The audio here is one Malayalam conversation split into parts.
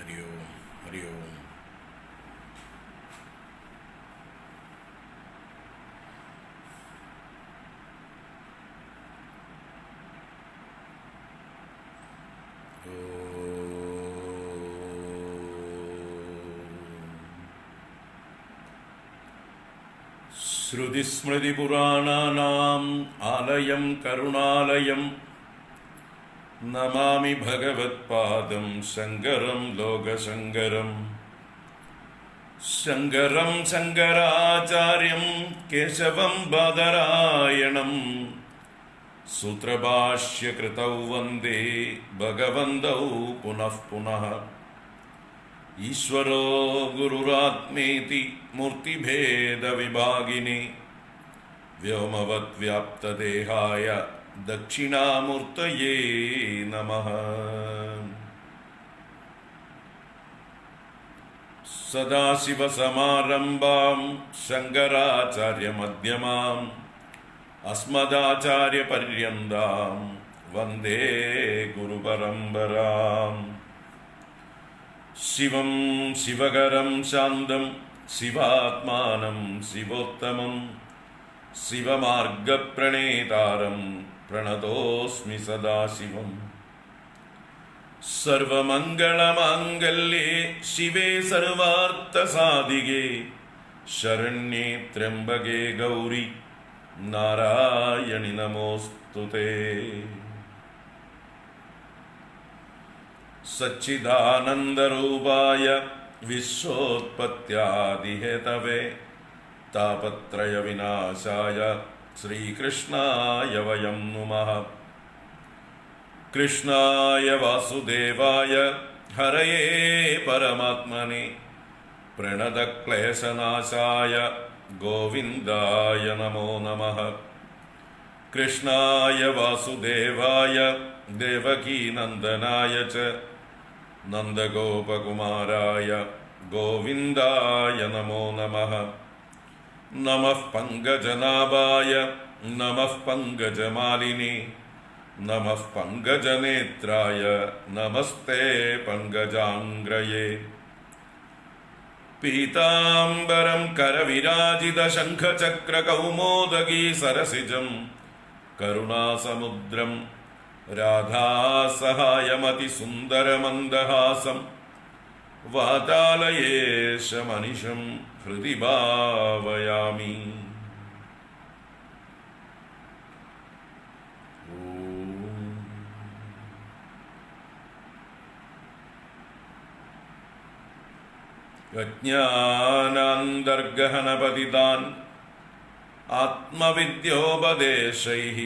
हरि ओम हरि ओम। श्रुतिस्मृतिपुराणानाम् आलयं करुणालयं नमामि भगवत्पादं शङ्करं लोकशङ्करं। शङ्करं शङ्कराचार्यं केशवं बादरायणं सूत्रभाष्यकृतौ वन्दे भगवन्तौ पुनः पुनः। ईश्वरो गुरुरात्मेति मूर्तिभेदविभागिने व्योमवद्व्याप्तदेहाय दक्षिणामूर्तये नमः। सदाशिवसमारम्भां शङ्कराचार्यमध्यमाम् अस्मदाचार्यपर्यन्तां वन्दे गुरुपरम्पराम्। शिवं शिवकरं शान्तं शिवात्मानं शिवोत्तमं शिवमार्गप्रणेतारं प्रणतोऽस्मि सदाशिवम्। सर्वमङ्गलमाङ्गल्ये शिवे सर्वार्थसाधिके शरण्ये त्र्यम्बके गौरी नारायणि नमोऽस्तुते। सच्चिदानन्दरूपाय विश्वोत्पत्त्यादिहेतवे तापत्रयविनाशाय श्रीकृष्णाय वयं नुमः। कृष्णाय वासुदेवाय हरये परमात्मने प्रणतक्लेशनाशाय गोविन्दाय नमो नमः। कृष्णाय वासुदेवाय देवकीनन्दनाय च नन्दगोपकुमाराय गोविन्दाय नमो नमः। नमः पङ्कजनाभाय नमः पङ्कजमालिने नमः पङ्कजनेत्राय नमस्ते पङ्कजाङ्ग्रये। पीताम्बरं करविराजितशङ्खचक्रकौमोदगी सरसिजं करुणासमुद्रं राधासहायमतिसुन्दरमन्दहासं वातालयेशमनिशं हृदि भावयामि। अज्ञानान्तर्गहनपतितान् आत्मविद्योपदेशैः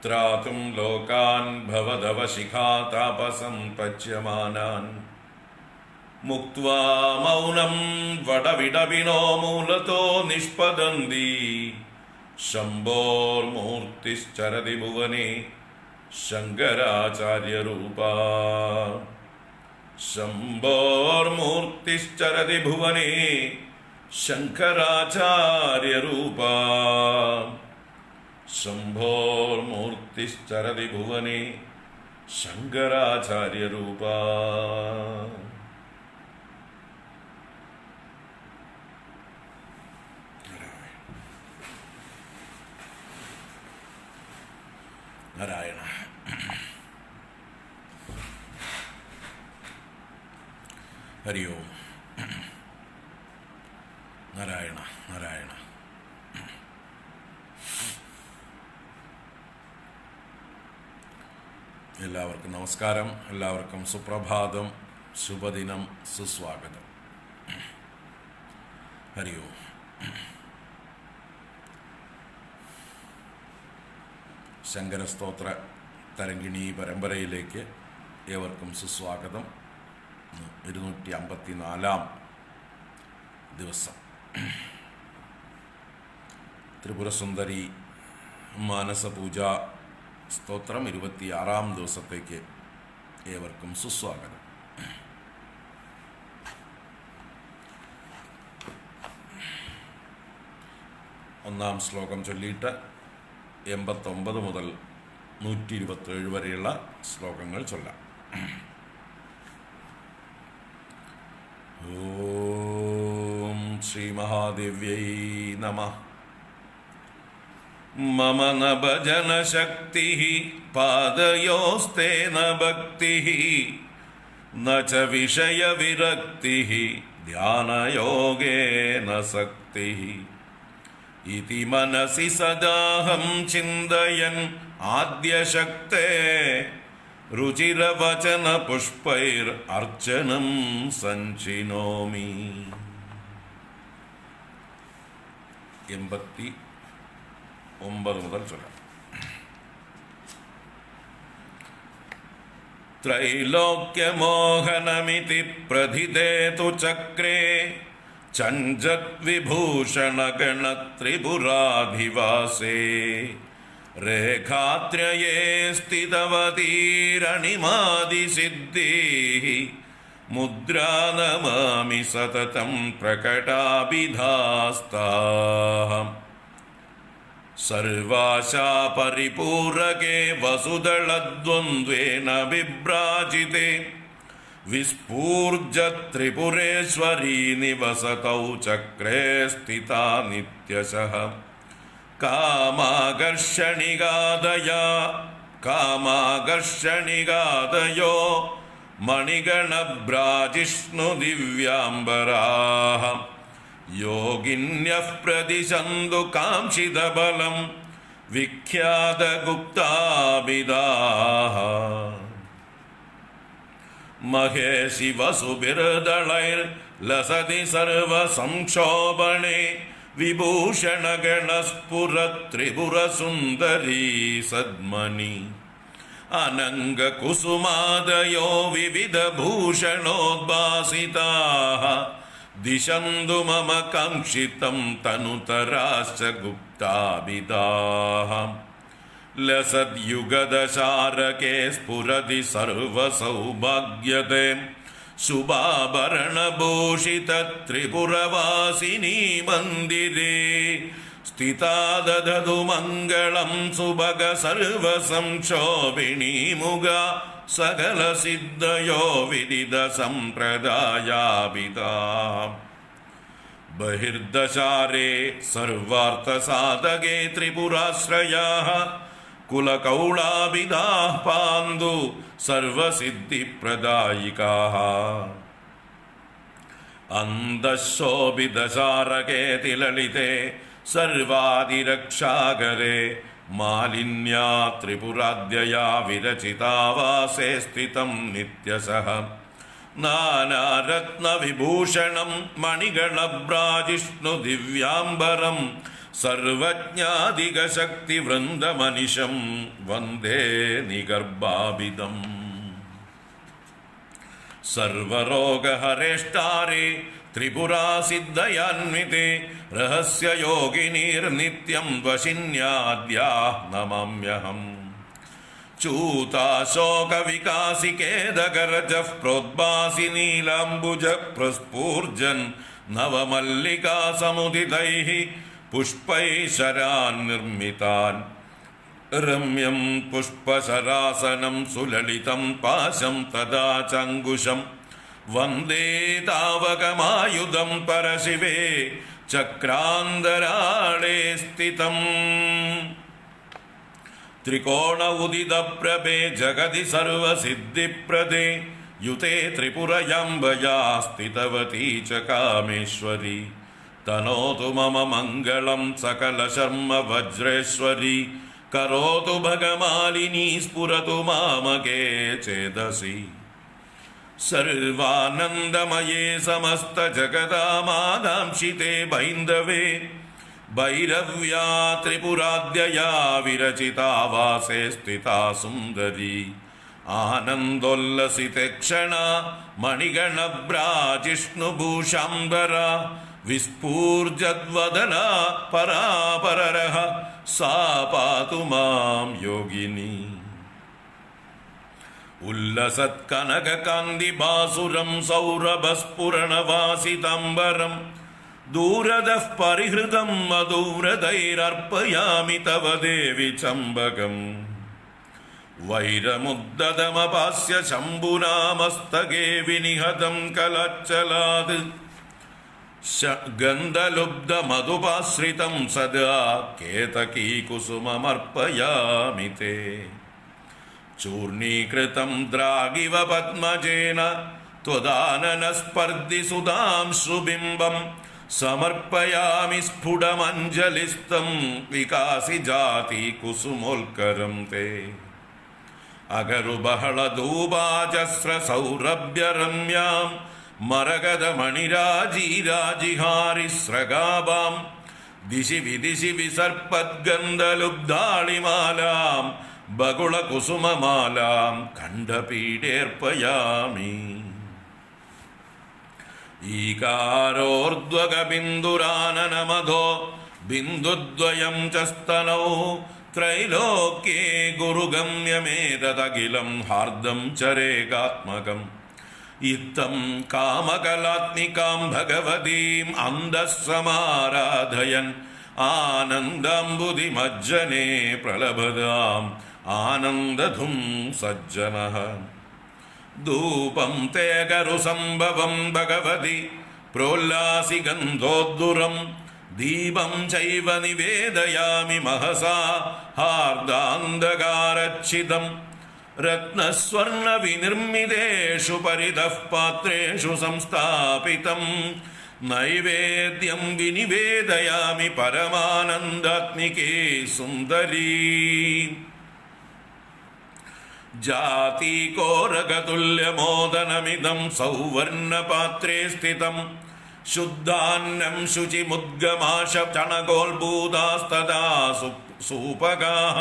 त्रातुं लोकान् भवदवशिखातापसं पच्यमानान् मुक्त्वा मौनं वटविडपिनो मूलतो निष्पदन्ति। शम्भोर्मूर्तिश्चरति भुवने शङ्कराचार्यरूपा। शम्भोर्मूर्तिश्चरति भुवने शङ्कराचार्यरूपा। शम्भोर्मूर्तिश्चरति भुवने शङ्कराचार्यरूपा। नारायण हरि ओम नारायण नारायण। എല്ലാവർക്കും നമസ്കാരം, എല്ലാവർക്കും സുപ്രഭാതം, ശുഭദിനം, സുസ്വാഗതം. ഹരി ഓം. ശങ്കരസ്തോത്ര തരംഗിണി പരമ്പരയിലേക്ക് ഏവർക്കും സുസ്വാഗതം. 254 ദിവസം ത്രിപുരസുന്ദരി മാനസപൂജ സ്തോത്രം 26 ദിവസത്തേക്ക് ഏവർക്കും സുസ്വാഗതം. ഒന്നാം ശ്ലോകം ചൊല്ലിയിട്ട് 89 മുതൽ 127 വരെയുള്ള ശ്ലോകങ്ങൾ ചൊല്ലാം. ശ്രീമഹാദേവ്യൈ നമഃ. മമ ന ഭജനശക്തിഃ പാദയോസ്തേന ഭക്തിഃ ന ച വിഷയവിരക്തിഃ ധ്യാനയോഗേന സക്തിഃ ഇതി മനസി സദാഹം ചിന്തയൻ ആദ്യശക്തേ രുചിരവചന പുഷ്പൈർ അർച്ചനം സഞ്ചിനോമി. 89 മുതൽ ചൊല്ലാം. ത്രൈലോക്യമോഹനമിതി പ്രഥിതേ തു ചക്രേ ചഞ്ചത് വിഭൂഷണഗണത്രിപുരാധിവാസേ രേഖാത്രയേ സ്ഥിതവതീരണിമാദിസിദ്ധിഃ മുദ്രാനമാമി സതതം പ്രകടാഭിധാസ്താഃ. സർവാശാ പരിപൂരകേ വസുദളദ്വന്ദ്വേന വിഭ്രാജിതേ വിസ്ഫൂർജത് ത്രിപുരേശ്വരീ നിവസതൗ ചക്രേ സ്ഥിതാ നിത്യശഃ. കാമാകർഷണികാദയോ മണിഗണഭ്രാജിഷ്ണു ദിവ്യാംബരാഃ യോഗിന്യഃ പ്രതിശന്തു കാംക്ഷിതബലം വിഖ്യാതഗുപ്താഭിധാഃ. മഹേശി വസുഭിർദളൈർലസതി സർവസംക്ഷോഭണേ വിഭൂഷണഗണസ്ഫുരത്രിപുരസുന്ദരീ സദ്മനി അനംഗകുസുമാദയോ വിവിധഭൂഷണോദ്ഭാസിതാഃ ദിശന്തു മമ കാംക്ഷിതം തനുതരാശ്ച ഗുപ്താഭിധാഃ. ലസദ്യുഗദശാരകേ സ്ഫുരതി സർവസൗഭാഗ്യദേ ശുഭാഭരണഭൂഷിത ത്രിപുരവാസിനി മന്ദിരേ സ്ഥിതാ ദദതു മംഗളം സുഭഗ സർവസംക്ഷോഭിണീ മുഖ സകല സിദ്ധയോ വിദിത സമ്പ്രദായാഭിധാഃ. ബഹിർദശാരേ സർവാർത്ഥസാധകേ ത്രിപുരാശ്രയാഃ കുലകൗളാഭിധാഃ പാന്തു സർവസിദ്ധിപ്രദായികാഃ. അന്തഃശോഭിതശാരകേ തിലളിതേ സർവാദിരക്ഷാകരേ മാലിന്യാ ത്രിപുരാദ്യയാ വിരചിതാവാസേ സ്ഥിതം നിത്യശഃ. നാനാരത്നവിഭൂഷണം മണിഗണഭ്രാജിഷ്ണു ദിവ്യാംബരം സർവജ്ഞാധികശക്തിവൃന്ദമനിശം വന്ദേ നിഗർഭാഭിദം. സർവരോഗഹരേഷ്ടാരേ ത്രിപുരാസിദ്ധയാന്വിതേ രഹസ്യയോഗിനീർനിത്യം വശിന്യാദ്യാഃ നമാമ്യഹം. ചൂതാശോകവികാസികേദകരജഃ പ്രോദ്ഭാസി നീലാംബുജഃ പ്രസ്ഫൂർജൻ നവമല്ലികാസമുദിതൈഃ പുഷ്പൈഃ ശരാൻ നിർമ്മിതാൻ. രമ്യം പുഷ്പശരാസനം സുലളിതം പാശം തദാ ചങ്കുശം വന്ദേ താവകമായുധം പരശിവേ ചക്രാന്തരാളേ സ്ഥിതം. ത്രികോണ ഉദിതപ്രഭേ ജഗതി സർവസിദ്ധിപ്രദേ യുതേ ത്രിപുരയാംബയാ സ്ഥിതവതീ ച കാമേശ്വരി. തനോതു മമ മംഗളം സകല ശർമ്മ വജ്രേശ്വരി. കരോതു ഭഗമാലിനി സ്ഫുരതു മാമകേ ചേതസി. സർവാനന്ദമയേ സമസ്ത ജഗദാമാദാംശിതേ ബൈന്ദവേ ഭൈരവ്യാ ത്രിപുരാദ്യയാ വിരചിതാവാസേ സ്ഥിതാ സുന്ദരി. ആനന്ദോല്ലസിതേ ക്ഷണ മണിഗണഭ്രാജിഷ്ണുഭൂഷാംബര വിസ്ഫൂർജദ്വദന പരാപരരഃ സാ പാതു മാം യോഗിനി. ഉല്ലസത്കനകകാന്തിഭാസുരം സൗരഭസ്ഫുരണവാസിതാംബരം ദൂരദഃ പരിഹൃതം മധുരതൈരർപ്പയാമി തവ ദേവി ചമ്പകം. വൈരമുദ്ദതമപാസ്യ ശംഭുനാ മസ്തകേ വിനിഹതം കലച്ചലാത് ഗന്ധലുബ്ധമധുപാശ്രിതം സദാ കേതകീകുസുമമർപ്പയാമി തേ. ചൂർണീകൃതം ദ്രാഗിവ പദ്മജേന ത്വദാനനസ്പർദ്ധി സുധാംശുബിംബം സമർപ്പയാമി സ്ഫുടമഞ്ജലിസ്തം വികാസി ജാതി കുസുമോൽക്കരം തേ. അഗരുബഹളധൂപാജസ്ര സൗരഭ്യരമ്യാം മരകതമണിരാജീരാജിഹാരിസ്രഗാഭാം ദിശി വിദിശി വിസർപ്പദ്ഗന്ധലുബ്ധാളിമാലാം ബകുളകുസുമമാലാം ഖണ്ഡപീഠേർപ്പയാമി. ഈകാരോർധ്വഗബിന്ദുരാനനമധോ ബിന്ദുദ്വയം ച സ്തനൗ ത്രൈലോക്യേ ഗുരുഗമ്യമേതദഖിലം ഹാർദം ചരേകാത്മകം. ഇത്തം കാമകലാത്മികാം ഭഗവതീം അന്തഃസമാരാധയൻ ആനന്ദാംബുധിമജ്ജനേ പ്രലഭതാം ആനന്ദധും സജ്ജനഃ. ധൂപം തേകരു സംഭവം ഭഗവതി പ്രോല്ലാസി ഗന്ധോദ്ദുരം ദീപം ചൈവ നിവേദയാമി മഹസാ ഹാർദാന്ധകാരച്ഛിദം. രത്നസ്വർണ വിനിർമ്മിതേഷു പരിതഃ പാത്രേഷു സംസ്ഥാപിതം നൈവേദ്യം വിനിവേദയാമി പരമാനന്ദാത്മികേ സുന്ദരീ. ജാതീകോരകതുല്യമോദനമിദം സൗവർണപാത്രേ സ്ഥിതം ശുദ്ധാന്നം ശുചിമുദ്ഗമാശ ചണകോൽഭൂതാസ്തദാ സൂപകാഃ.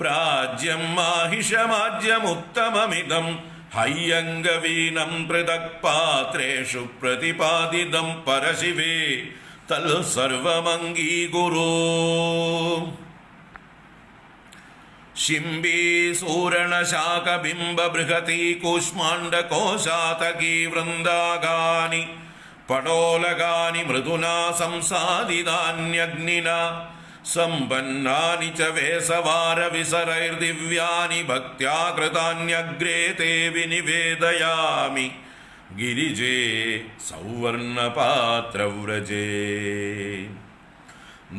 പ്രാജ്യം മാഹിഷമാജ്യമുത്തമമിദം ഹയ്യംഗവീനം പൃഥക് പാത്രേഷു പ്രതിപാദിതം പരശിവേ തൽ സർവമംഗീകുരു. ശിംബീസൂരണശാഖബിംബബൃഹതീ കൂഷ്മാണ്ഡകോശാതകീ വൃന്ദാകാനി പടോലകാനി മൃദുനാ സംസാദിതാന്യഗ്നിനാ സമ്പന്നാനി ച വേസവാരവിസരൈർദിവ്യാനി ഭക്ത്യാ കൃതാന്യഗ്രേ തേ വിനിവേദയാമി ഗിരിജേ സൗവർണപാത്രവ്രജേ.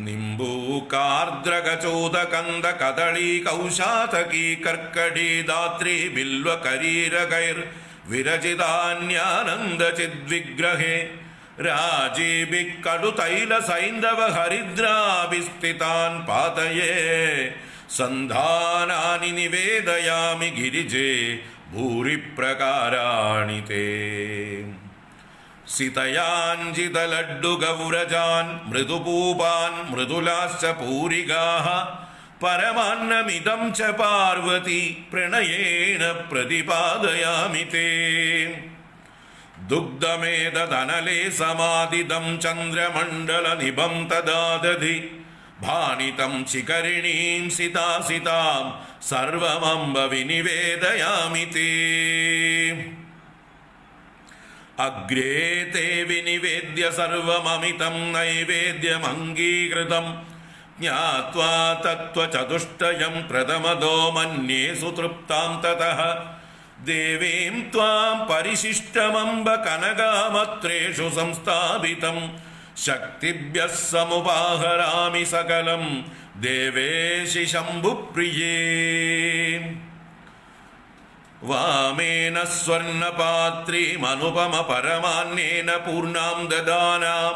നിംബൂകാർദ്രകചൂതകന്ദ കദളീ കൗശാതകീ കർക്കടീ ധാത്രീ ബിൽവകരീരകൈർ വിരചിതാന്യാനന്ദചിദ്വിഗ്രഹേ രാജീഭിക്കടുതൈല സൈന്ധവ ഹരിദ്രാഭിസ്ഥിതാൻ പാതയേ സന്ധാനാനി നിവേദയാമി ഗിരിജേ ഭൂരിപ്രകാരാണി തേ. സിതയാഞ്ജിതലഡ്ഡുഗൗരജാൻ മൃദുപൂപാൻ മൃദുലാശ്ച പൂരികാഃ പരമാന്നമിദം ച പാർവതി പ്രണയേന പ്രതിപാദയാമി തേ. ദുഗ്ധമേതദനലേ സമാദിദം ചന്ദ്രമണ്ഡലനിഭം തദാ ദധി ഭാണിതം ശിഖരിണീം സിതാസിതാം സർവമംബ വിനിവേദയാമി തേ. അഗ്രേ തേ വിനിവേദ്യ സർവമമിതം നൈവേദ്യമംഗീകൃതം ജ്ഞാത്വാ തത്വചതുഷ്ടയം പ്രഥമദോ മന്യേ സുതൃപ്താം തതഃ ദേവീം ത്വാം പരിശിഷ്ടമംബ കനകാമത്രേഷു സംസ്ഥാപിതം ശക്തിഭ്യഃ സമുപാഹരാമി സകലം ദേവേശി ശംഭുപ്രിയേ. വാമേന സ്വർണപാത്രീമനുപമ പരമാന്യേന പൂർണ്ണാം ദദാനാം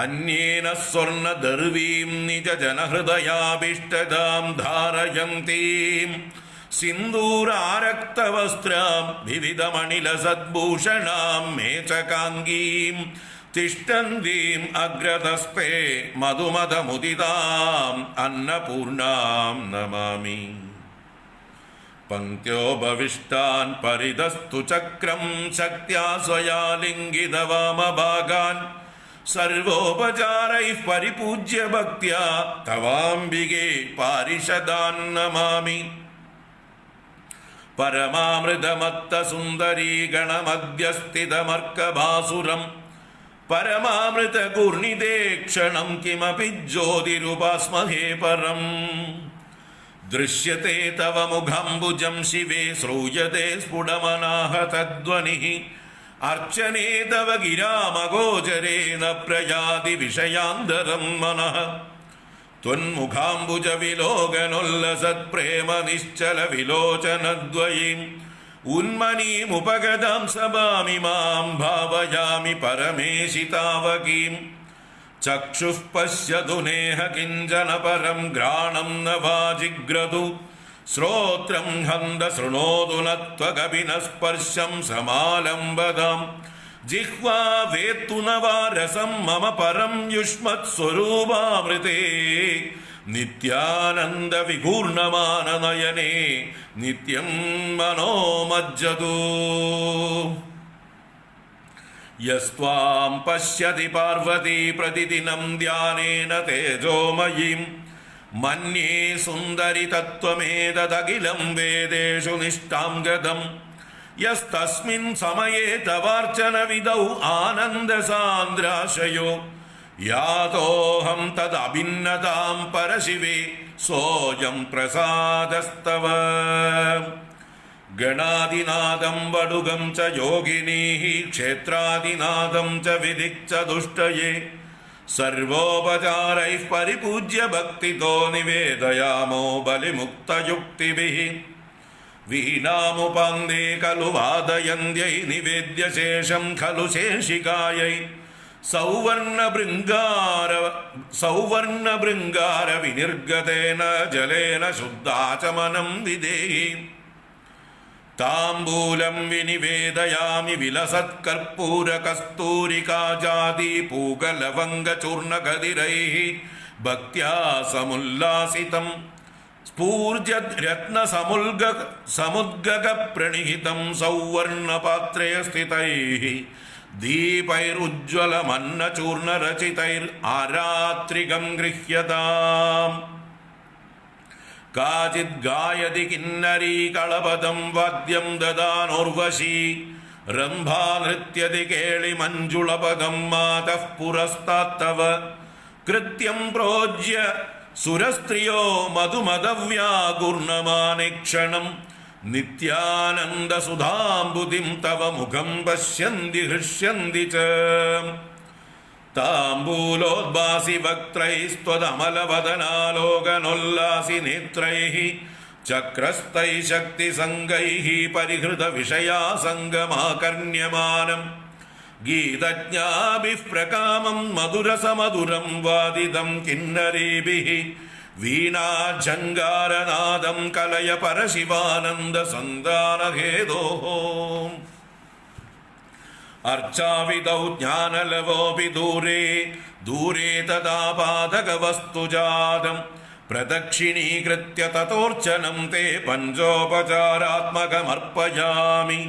അന്യേന സ്വർണദർവീം നിജജനഹൃദയാഭീഷ്ടദാം ധാരയന്തീം സിന്ദൂരാരക്തവസ്ത്രാം വിവിധമണിലസദ്ഭൂഷണാം മേചകാംഗീം തിഷ്ടന്തീം അഗ്രതസ്തേ മധുമദമുദിതാം അന്നപൂർണാം നമാമി. പങ്ക്ത്യോപവിഷ്ടാൻ പരിതസ്തു ചക്രം ശക്ത്യാ സ്വയാ ലിംഗിതവാമഭാഗാൻ സർവോപചാരൈഃ പരിപൂജ്യ ഭക്ത്യാ തവാംബികേ പാരിഷദാൻ നമാമി. പരമാമൃതമത്ത സുന്ദരീ ഗണമധ്യസ്ഥിതമർക്കഭാസുരം പരമാമൃത ഗുർണിദേക്ഷണം കിമപി ജ്യോതിരുപാസ്മഹേ പരം. ദൃശ്യത്തെ തവ മുഖാംബുജം ശിവേ ശ്രൂയത്തെ സ്ഫുടമനാഹതധ്വനിഃ अर्चने तव गिरामगोचरेण प्रयाति विषयान्तरं मनः त्वन्मुखाम्बुज विलोकनोल्लसत्प्रेम निश्चल विलोचनद्वयीम् उन्मनीमुपगतां सभामिमां भावयामि परमेशितावकीम् चक्षुः पश्यतु नेह किञ्चन परं घ्राणं न वाजिग्रतु श्रोत्रं हन्द शृणोतु न त्वगभिनः स्पर्शं समालम्बताम् जिह्वा वेत्तु न वा रसं मम परं युष्मत्स्वरूपामृते नित्यानन्द विघूर्णमाननयने नित्यं मनोमज्जतु यस्त्वां पश्यति पार्वती प्रतिदिनं ध्यानेन तेजोमयीं मन्ये सुन्दरि तत्त्वमेतदखिलं वेदेषु निष्ठां गतम् यस्तस्मिन् समये तवार्चनविधौ आनन्दसान्द्राशयो यातोऽहं तदभिन्नतां परशिवे सोऽयं प्रसादस्तव गणादिनादं वडुगं च योगिनीः क्षेत्रादिनादं च विधिक् च दुष्टये सर्वोपचारैः परिपूज्य भक्तितो निवेदयामो बलिमुक्तयुक्तिभिः वीणामुपाङ्गे खलु वादयन्त्यै निवेद्य शेषं खलु शेषिकायै सौवर्णभृङ्गार विनिर्गतेन जलेन शुद्धाचमनं विधेहि ताम्बूलं विनिवेदयामि विलसत्कर्पूरकस्तूरिकाजातिपूगलवङ्गचूर्णकदिरैः भक्त्या समुल्लासितम् स्फूर्जद्रत्नसमुद्गकप्रणिहितं सौवर्णपात्रे स्थितैः दीपैरुज्ज्वलमन्नचूर्णरचितैरारात्रिकं गृह्यताम् काचिद्गायति किन्नरी कळपदं वाद्यं ददानोर्वशी रम्भा नृत्यति केळिमञ्जुळपदं मातः पुरस्तात्तव कृत्यं प्रोज्य सुरस्त्रियो मधुमदव्यागूर्णमानेक्षणं नित्यानन्दसुधाम्बुधिं तव मुखं पश्यन्ति हृष्यन्ति च ताम्बूलोद्भासि वक्त्रैस्त्वदमलवदनालोकनोल्लासि नेत्रैः चक्रस्तैः शक्तिसङ्गैः परिहृतविषयासङ्गमाकर्ण्यमानम् गीतज्ञाभिः प्रकामं मधुरसमधुरं वादितं किन्नरीभिः वीणाझङ्गारनादं कलय परशिवानन्दसन्दानहेतोः अर्चाविदौ ज्ञानलवोऽपि दूरे दूरे तदा पादकवस्तुजातं प्रदक्षिणीकृत्य ततोर्चनं ते पञ्चोपचारात्मकमर्पयामि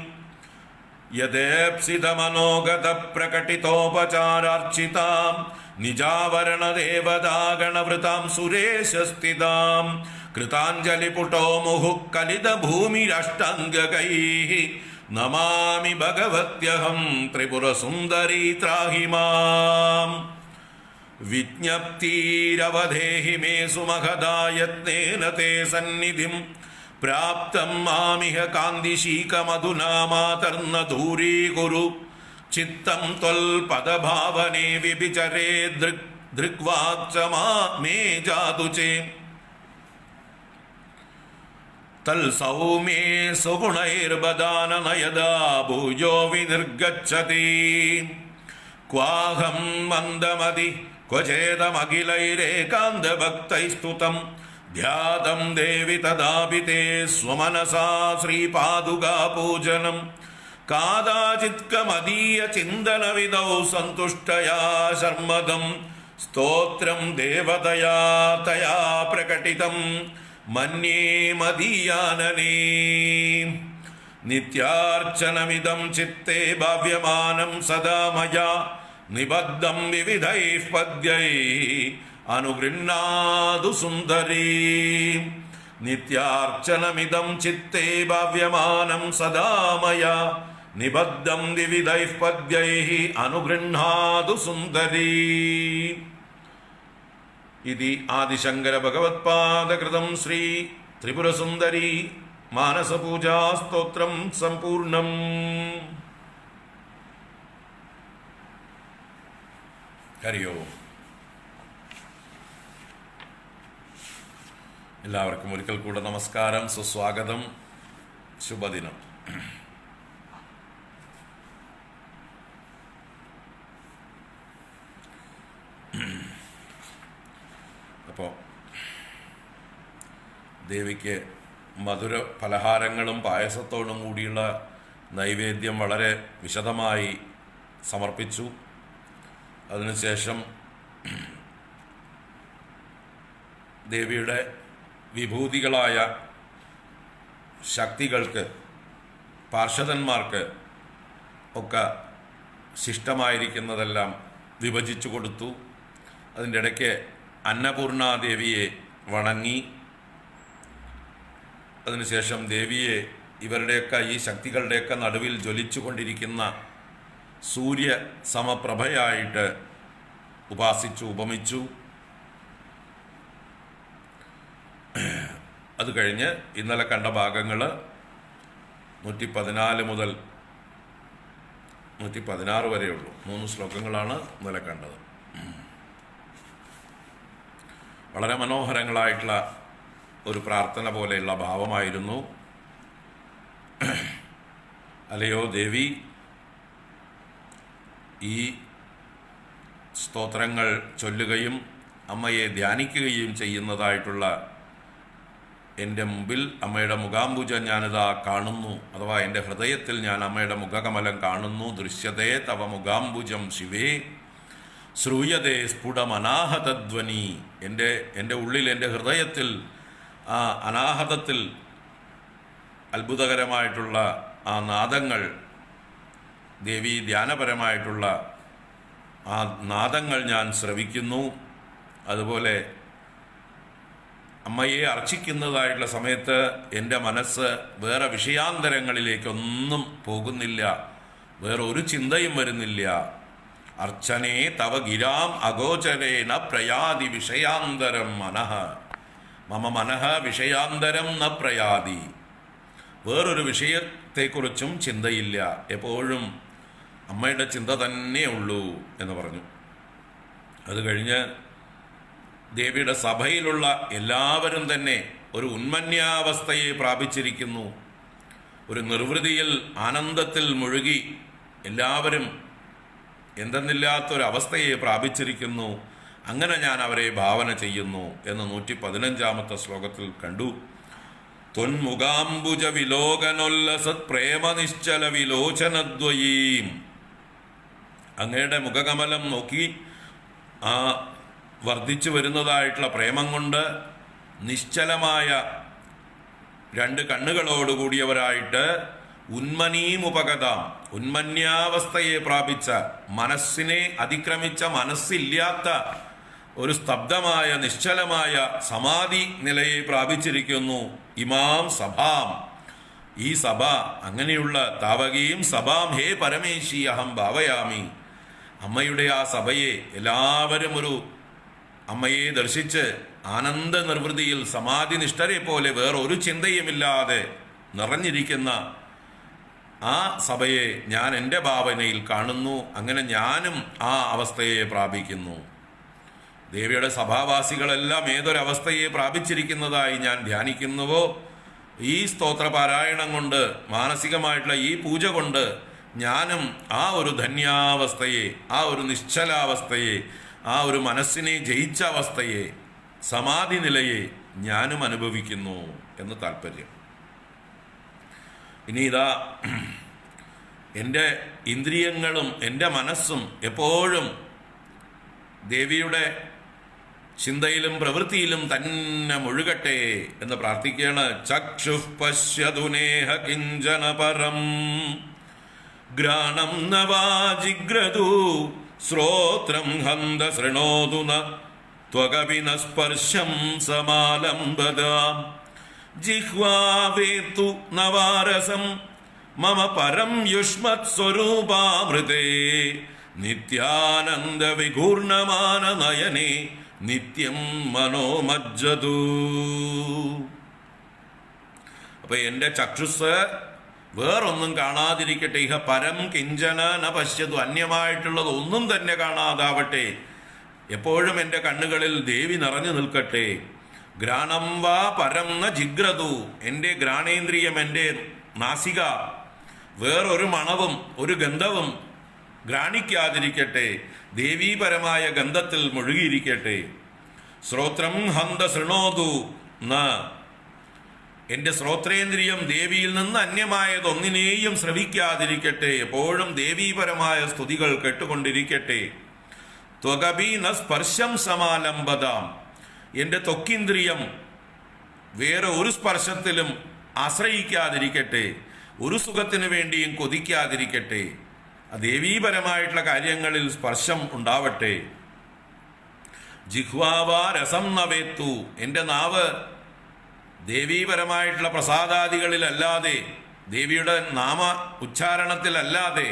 यदेप्सितमनोगतप्रकटितोपचारार्चितां निजावरणदेवतागणवृतां सुरेशस्थितां कृताञ्जलिपुटो मुहुः कलितभूमिरष्टाङ्गकैः नमामि भगवत्यहं त्रिपुरसुन्दरी त्राहि माम् विज्ञप्तिरवधेहि मे सुमहदा यत्नेन ते सन्निधिं प्राप्तं मामिह कान्तिशीकमधुना मातर्न दूरीकुरु चित्तं त्वल्पदभावने विभिचरे दृग्वाक् च मे जातु चेत् तल्सौम्ये सुगुणैर्बदाननयदा भूयो विनिर्गच्छति क्वाहं मन्दमदि क्वचेदमखिलैरेकान्तभक्तैस्तुतं ध्यातं देवि तदापि ते स्वमनसा श्रीपादुकापूजनं कादाचित्कमदीयचिन्तनविधौ सन्तुष्टया शर्मदं स्तोत्रं देवतया तया प्रकटितं मन्ये मदीयानने नित्यार्चनमिदं चित्ते भाव्यमानं सदा मया निबद्धं विविधैः पद्यैः अनुगृह्णातु सुन्दरी नित्यार्चनमिदं चित्ते भाव्यमानं सदा मया निबद्धं विविधैः पद्यैः अनुगृह्णातु सुन्दरी इति आदिशंकर भगवत्पादकृतं श्री त्रिपुरसुन्दरी मानसपूजा स्तोत्रं सम्पूर्णम्। ഹരി ഓം. എല്ലാവർക്കും ഒരിക്കൽ കൂടെ നമസ്കാരം, സുസ്വാഗതം, ശുഭദിനം. അപ്പോൾ ദേവിക്ക് മധുര പലഹാരങ്ങളും പായസത്തോടും കൂടിയുള്ള നൈവേദ്യം വളരെ വിശദമായി സമർപ്പിച്ചു. അതിനുശേഷം ദേവിയുടെ വിഭൂതികളായ ശക്തികൾക്ക്, പാർഷദന്മാർക്ക് ഒക്കെ ശിഷ്ടമായിരിക്കുന്നതെല്ലാം വിഭജിച്ചു കൊടുത്തു. അതിൻ്റെ ഇടയ്ക്ക് അന്നപൂർണാദേവിയെ വണങ്ങി. അതിനുശേഷം ദേവിയെ ഇവരുടെയൊക്കെ, ഈ ശക്തികളുടെയൊക്കെ നടുവിൽ ജ്വലിച്ചു കൊണ്ടിരിക്കുന്ന സൂര്യ സമപ്രഭയായിട്ട് ഉപാസിച്ചു, ഉപമിച്ചു. അത് കഴിഞ്ഞ് ഇന്നലെ കണ്ട ഭാഗങ്ങൾ 114 മുതൽ 116 വരെയുള്ളൂ. 3 ശ്ലോകങ്ങളാണ് ഇന്നലെ കണ്ടത്. വളരെ മനോഹരങ്ങളായിട്ടുള്ള ഒരു പ്രാർത്ഥന പോലെയുള്ള ഭാവമായിരുന്നു. അല്ലയോ ദേവി, ഈ സ്തോത്രങ്ങൾ ചൊല്ലുകയും അമ്മയെ ധ്യാനിക്കുകയും ചെയ്യുന്നതായിട്ടുള്ള എൻ്റെ മുമ്പിൽ അമ്മയുടെ മുഖാംബുജം ഞാനിതാ കാണുന്നു, അഥവാ എൻ്റെ ഹൃദയത്തിൽ ഞാൻ അമ്മയുടെ മുഖകമലം കാണുന്നു. ദൃശ്യതേ തവ മുഖാംബുജം ശിവേ ശ്രൂയതേ സ്ഫുടമനാഹതധ്വനി. എൻ്റെ ഉള്ളിൽ, എൻ്റെ ഹൃദയത്തിൽ, ആ അനാഹതത്തിൽ അത്ഭുതകരമായിട്ടുള്ള ആ നാദങ്ങൾ, ദേവി ധ്യാനപരമായിട്ടുള്ള ആ നാദങ്ങൾ ഞാൻ ശ്രവിക്കുന്നു. അതുപോലെ അമ്മയെ അർച്ചിക്കുന്നതായിട്ടുള്ള സമയത്ത് എൻ്റെ മനസ്സ് വേറെ വിഷയാന്തരങ്ങളിലേക്കൊന്നും പോകുന്നില്ല, വേറെ ഒരു ചിന്തയും വരുന്നില്ല. അർച്ചനേ തവ ഗിരാം അഗോചരേണ പ്രയാതി വിഷയാന്തരം മനഃ. മമ മനഃ വിഷയാന്തരം ന പ്രയാതി. വേറൊരു വിഷയത്തെക്കുറിച്ചും ചിന്തയില്ല, എപ്പോഴും അമ്മയുടെ ചിന്ത തന്നെ ഉള്ളൂ എന്ന് പറഞ്ഞു. അത് കഴിഞ്ഞ് ദേവിയുടെ സഭയിലുള്ള എല്ലാവരും തന്നെ ഒരു ഉന്മന്യാവസ്ഥയെ പ്രാപിച്ചിരിക്കുന്നു. ഒരു നിർവൃതിയിൽ, ആനന്ദത്തിൽ മുഴുകി എല്ലാവരും എന്തെന്നില്ലാത്തൊരവസ്ഥയെ പ്രാപിച്ചിരിക്കുന്നു. അങ്ങനെ ഞാൻ അവരെ ഭാവന ചെയ്യുന്നു എന്ന് 115 ശ്ലോകത്തിൽ കണ്ടു. ത്വന്മുഖാംബുജ വിലോകനോല്ലസത് പ്രേമനിശ്ചല വിലോചനദ്വയീം. അങ്ങയുടെ മുഖകമലം നോക്കി ആ വർദ്ധിച്ചു വരുന്നതായിട്ടുള്ള പ്രേമം കൊണ്ട് നിശ്ചലമായ 2 കണ്ണുകളോടുകൂടിയവരായിട്ട് ഉന്മനീമുപഗതാം, ഉന്മന്യാവസ്ഥയെ പ്രാപിച്ച, മനസ്സിനെ അതിക്രമിച്ച, മനസ്സില്ലാത്ത ഒരു സ്തബ്ധമായ നിശ്ചലമായ സമാധി നിലയെ പ്രാപിച്ചിരിക്കുന്നു. ഇമാം സഭാം, ഈ സഭ, അങ്ങനെയുള്ള താവകീം സഭാം ഹേ പരമേശി അഹം ഭാവയാമി. അമ്മയുടെ ആ സഭയെ എല്ലാവരും ഒരു അമ്മയെ ദർശിച്ച് ആനന്ദ നിർവൃതിയിൽ സമാധി നിഷ്ഠരെ പോലെ വേറൊരു ചിന്തയുമില്ലാതെ നിറഞ്ഞിരിക്കുന്ന ആ സഭയെ ഞാൻ എൻ്റെ ഭാവനയിൽ കാണുന്നു. അങ്ങനെ ഞാനും ആ അവസ്ഥയെ പ്രാപിക്കുന്നു. ദേവിയുടെ സഭാവാസികളെല്ലാം ഏതൊരവസ്ഥയെ പ്രാപിച്ചിരിക്കുന്നതായി ഞാൻ ധ്യാനിക്കുന്നുവോ, ഈ സ്തോത്രപാരായണം കൊണ്ട്, മാനസികമായിട്ടുള്ള ഈ പൂജ കൊണ്ട് ഞാനും ആ ഒരു ധന്യാവസ്ഥയെ, ആ ഒരു നിശ്ചലാവസ്ഥയെ, ആ ഒരു മനസ്സിനെ ജയിച്ച അവസ്ഥയെ, സമാധി നിലയെ ഞാനും അനുഭവിക്കുന്നു എന്ന് താല്പര്യം. ഇനി ഇതാ എൻ്റെ ഇന്ദ്രിയങ്ങളും എൻ്റെ മനസ്സും എപ്പോഴും ദേവിയുടെ ചിന്തയിലും പ്രവൃത്തിയിലും തന്നെ മുഴുകട്ടെ എന്ന് പ്രാർത്ഥിക്കുകയാണ്. ചക്ഷുഃ പശ്യതുനേഹ കിഞ്ചന പരം ഗ്രാണം നവാജിഗ്രതു ശ്രോത്രം ഹന്ത ശൃണോതു ന ത്വകവിന സ്പർശം സമാലംബദാം ജിഹ്വാവേർത്തു നവാരസം മമ പരം യുഷ്മത് സ്വരൂപാമൃതേ നിത്യാനന്ദ വിഘൂർണമാന നയനേ നിത്യം മനോമജ്ജതു. അപ്പൊ എൻ്റെ ചക്ഷുസ് വേറൊന്നും കാണാതിരിക്കട്ടെ. ഇഹ പരം കിഞ്ചന ന പശ്യതു, അന്യമായിട്ടുള്ളത് ഒന്നും തന്നെ കാണാതാവട്ടെ. എപ്പോഴും എൻ്റെ കണ്ണുകളിൽ ദേവി നിറഞ്ഞു നിൽക്കട്ടെ. ഘ്രാണം വാ പരം ന ജിഗ്രതു, എൻ്റെ ഘ്രാണേന്ദ്രിയം, എൻ്റെ നാസിക വേറൊരു മണവും ഒരു ഗന്ധവും ഘ്രാണിക്കാതിരിക്കട്ടെ, ദേവീപരമായ ഗന്ധത്തിൽ മുഴുകിയിരിക്കട്ടെ. ശ്രോത്രം ഹന്ത ശൃണോതു ന, എൻ്റെ ശ്രോത്രേന്ദ്രിയം ദേവിയിൽ നിന്ന് അന്യമായതൊന്നിനെയും ശ്രവിക്കാതിരിക്കട്ടെ, എപ്പോഴും ദേവീപരമായ സ്തുതികൾ കേട്ടുകൊണ്ടിരിക്കട്ടെ. ത്വകബി ന സ്പർശം സമാലംബതാം, എൻ്റെ ത്വക്കിന്ദ്രിയം വേറെ ഒരു സ്പർശത്തിലും ആശ്രയിക്കാതിരിക്കട്ടെ, ഒരു സുഖത്തിനു വേണ്ടിയും കൊതിക്കാതിരിക്കട്ടെ. ദേവീപരമായിട്ടുള്ള കാര്യങ്ങളിൽ സ്പർശം ഉണ്ടാവട്ടെ. ജിഹ്വാവാ രസം നവേത്തു, എൻ്റെ നാവ് ദേവീപരമായിട്ടുള്ള പ്രസാദാദികളിലല്ലാതെ, ദേവിയുടെ നാമ ഉച്ചാരണത്തിലല്ലാതെ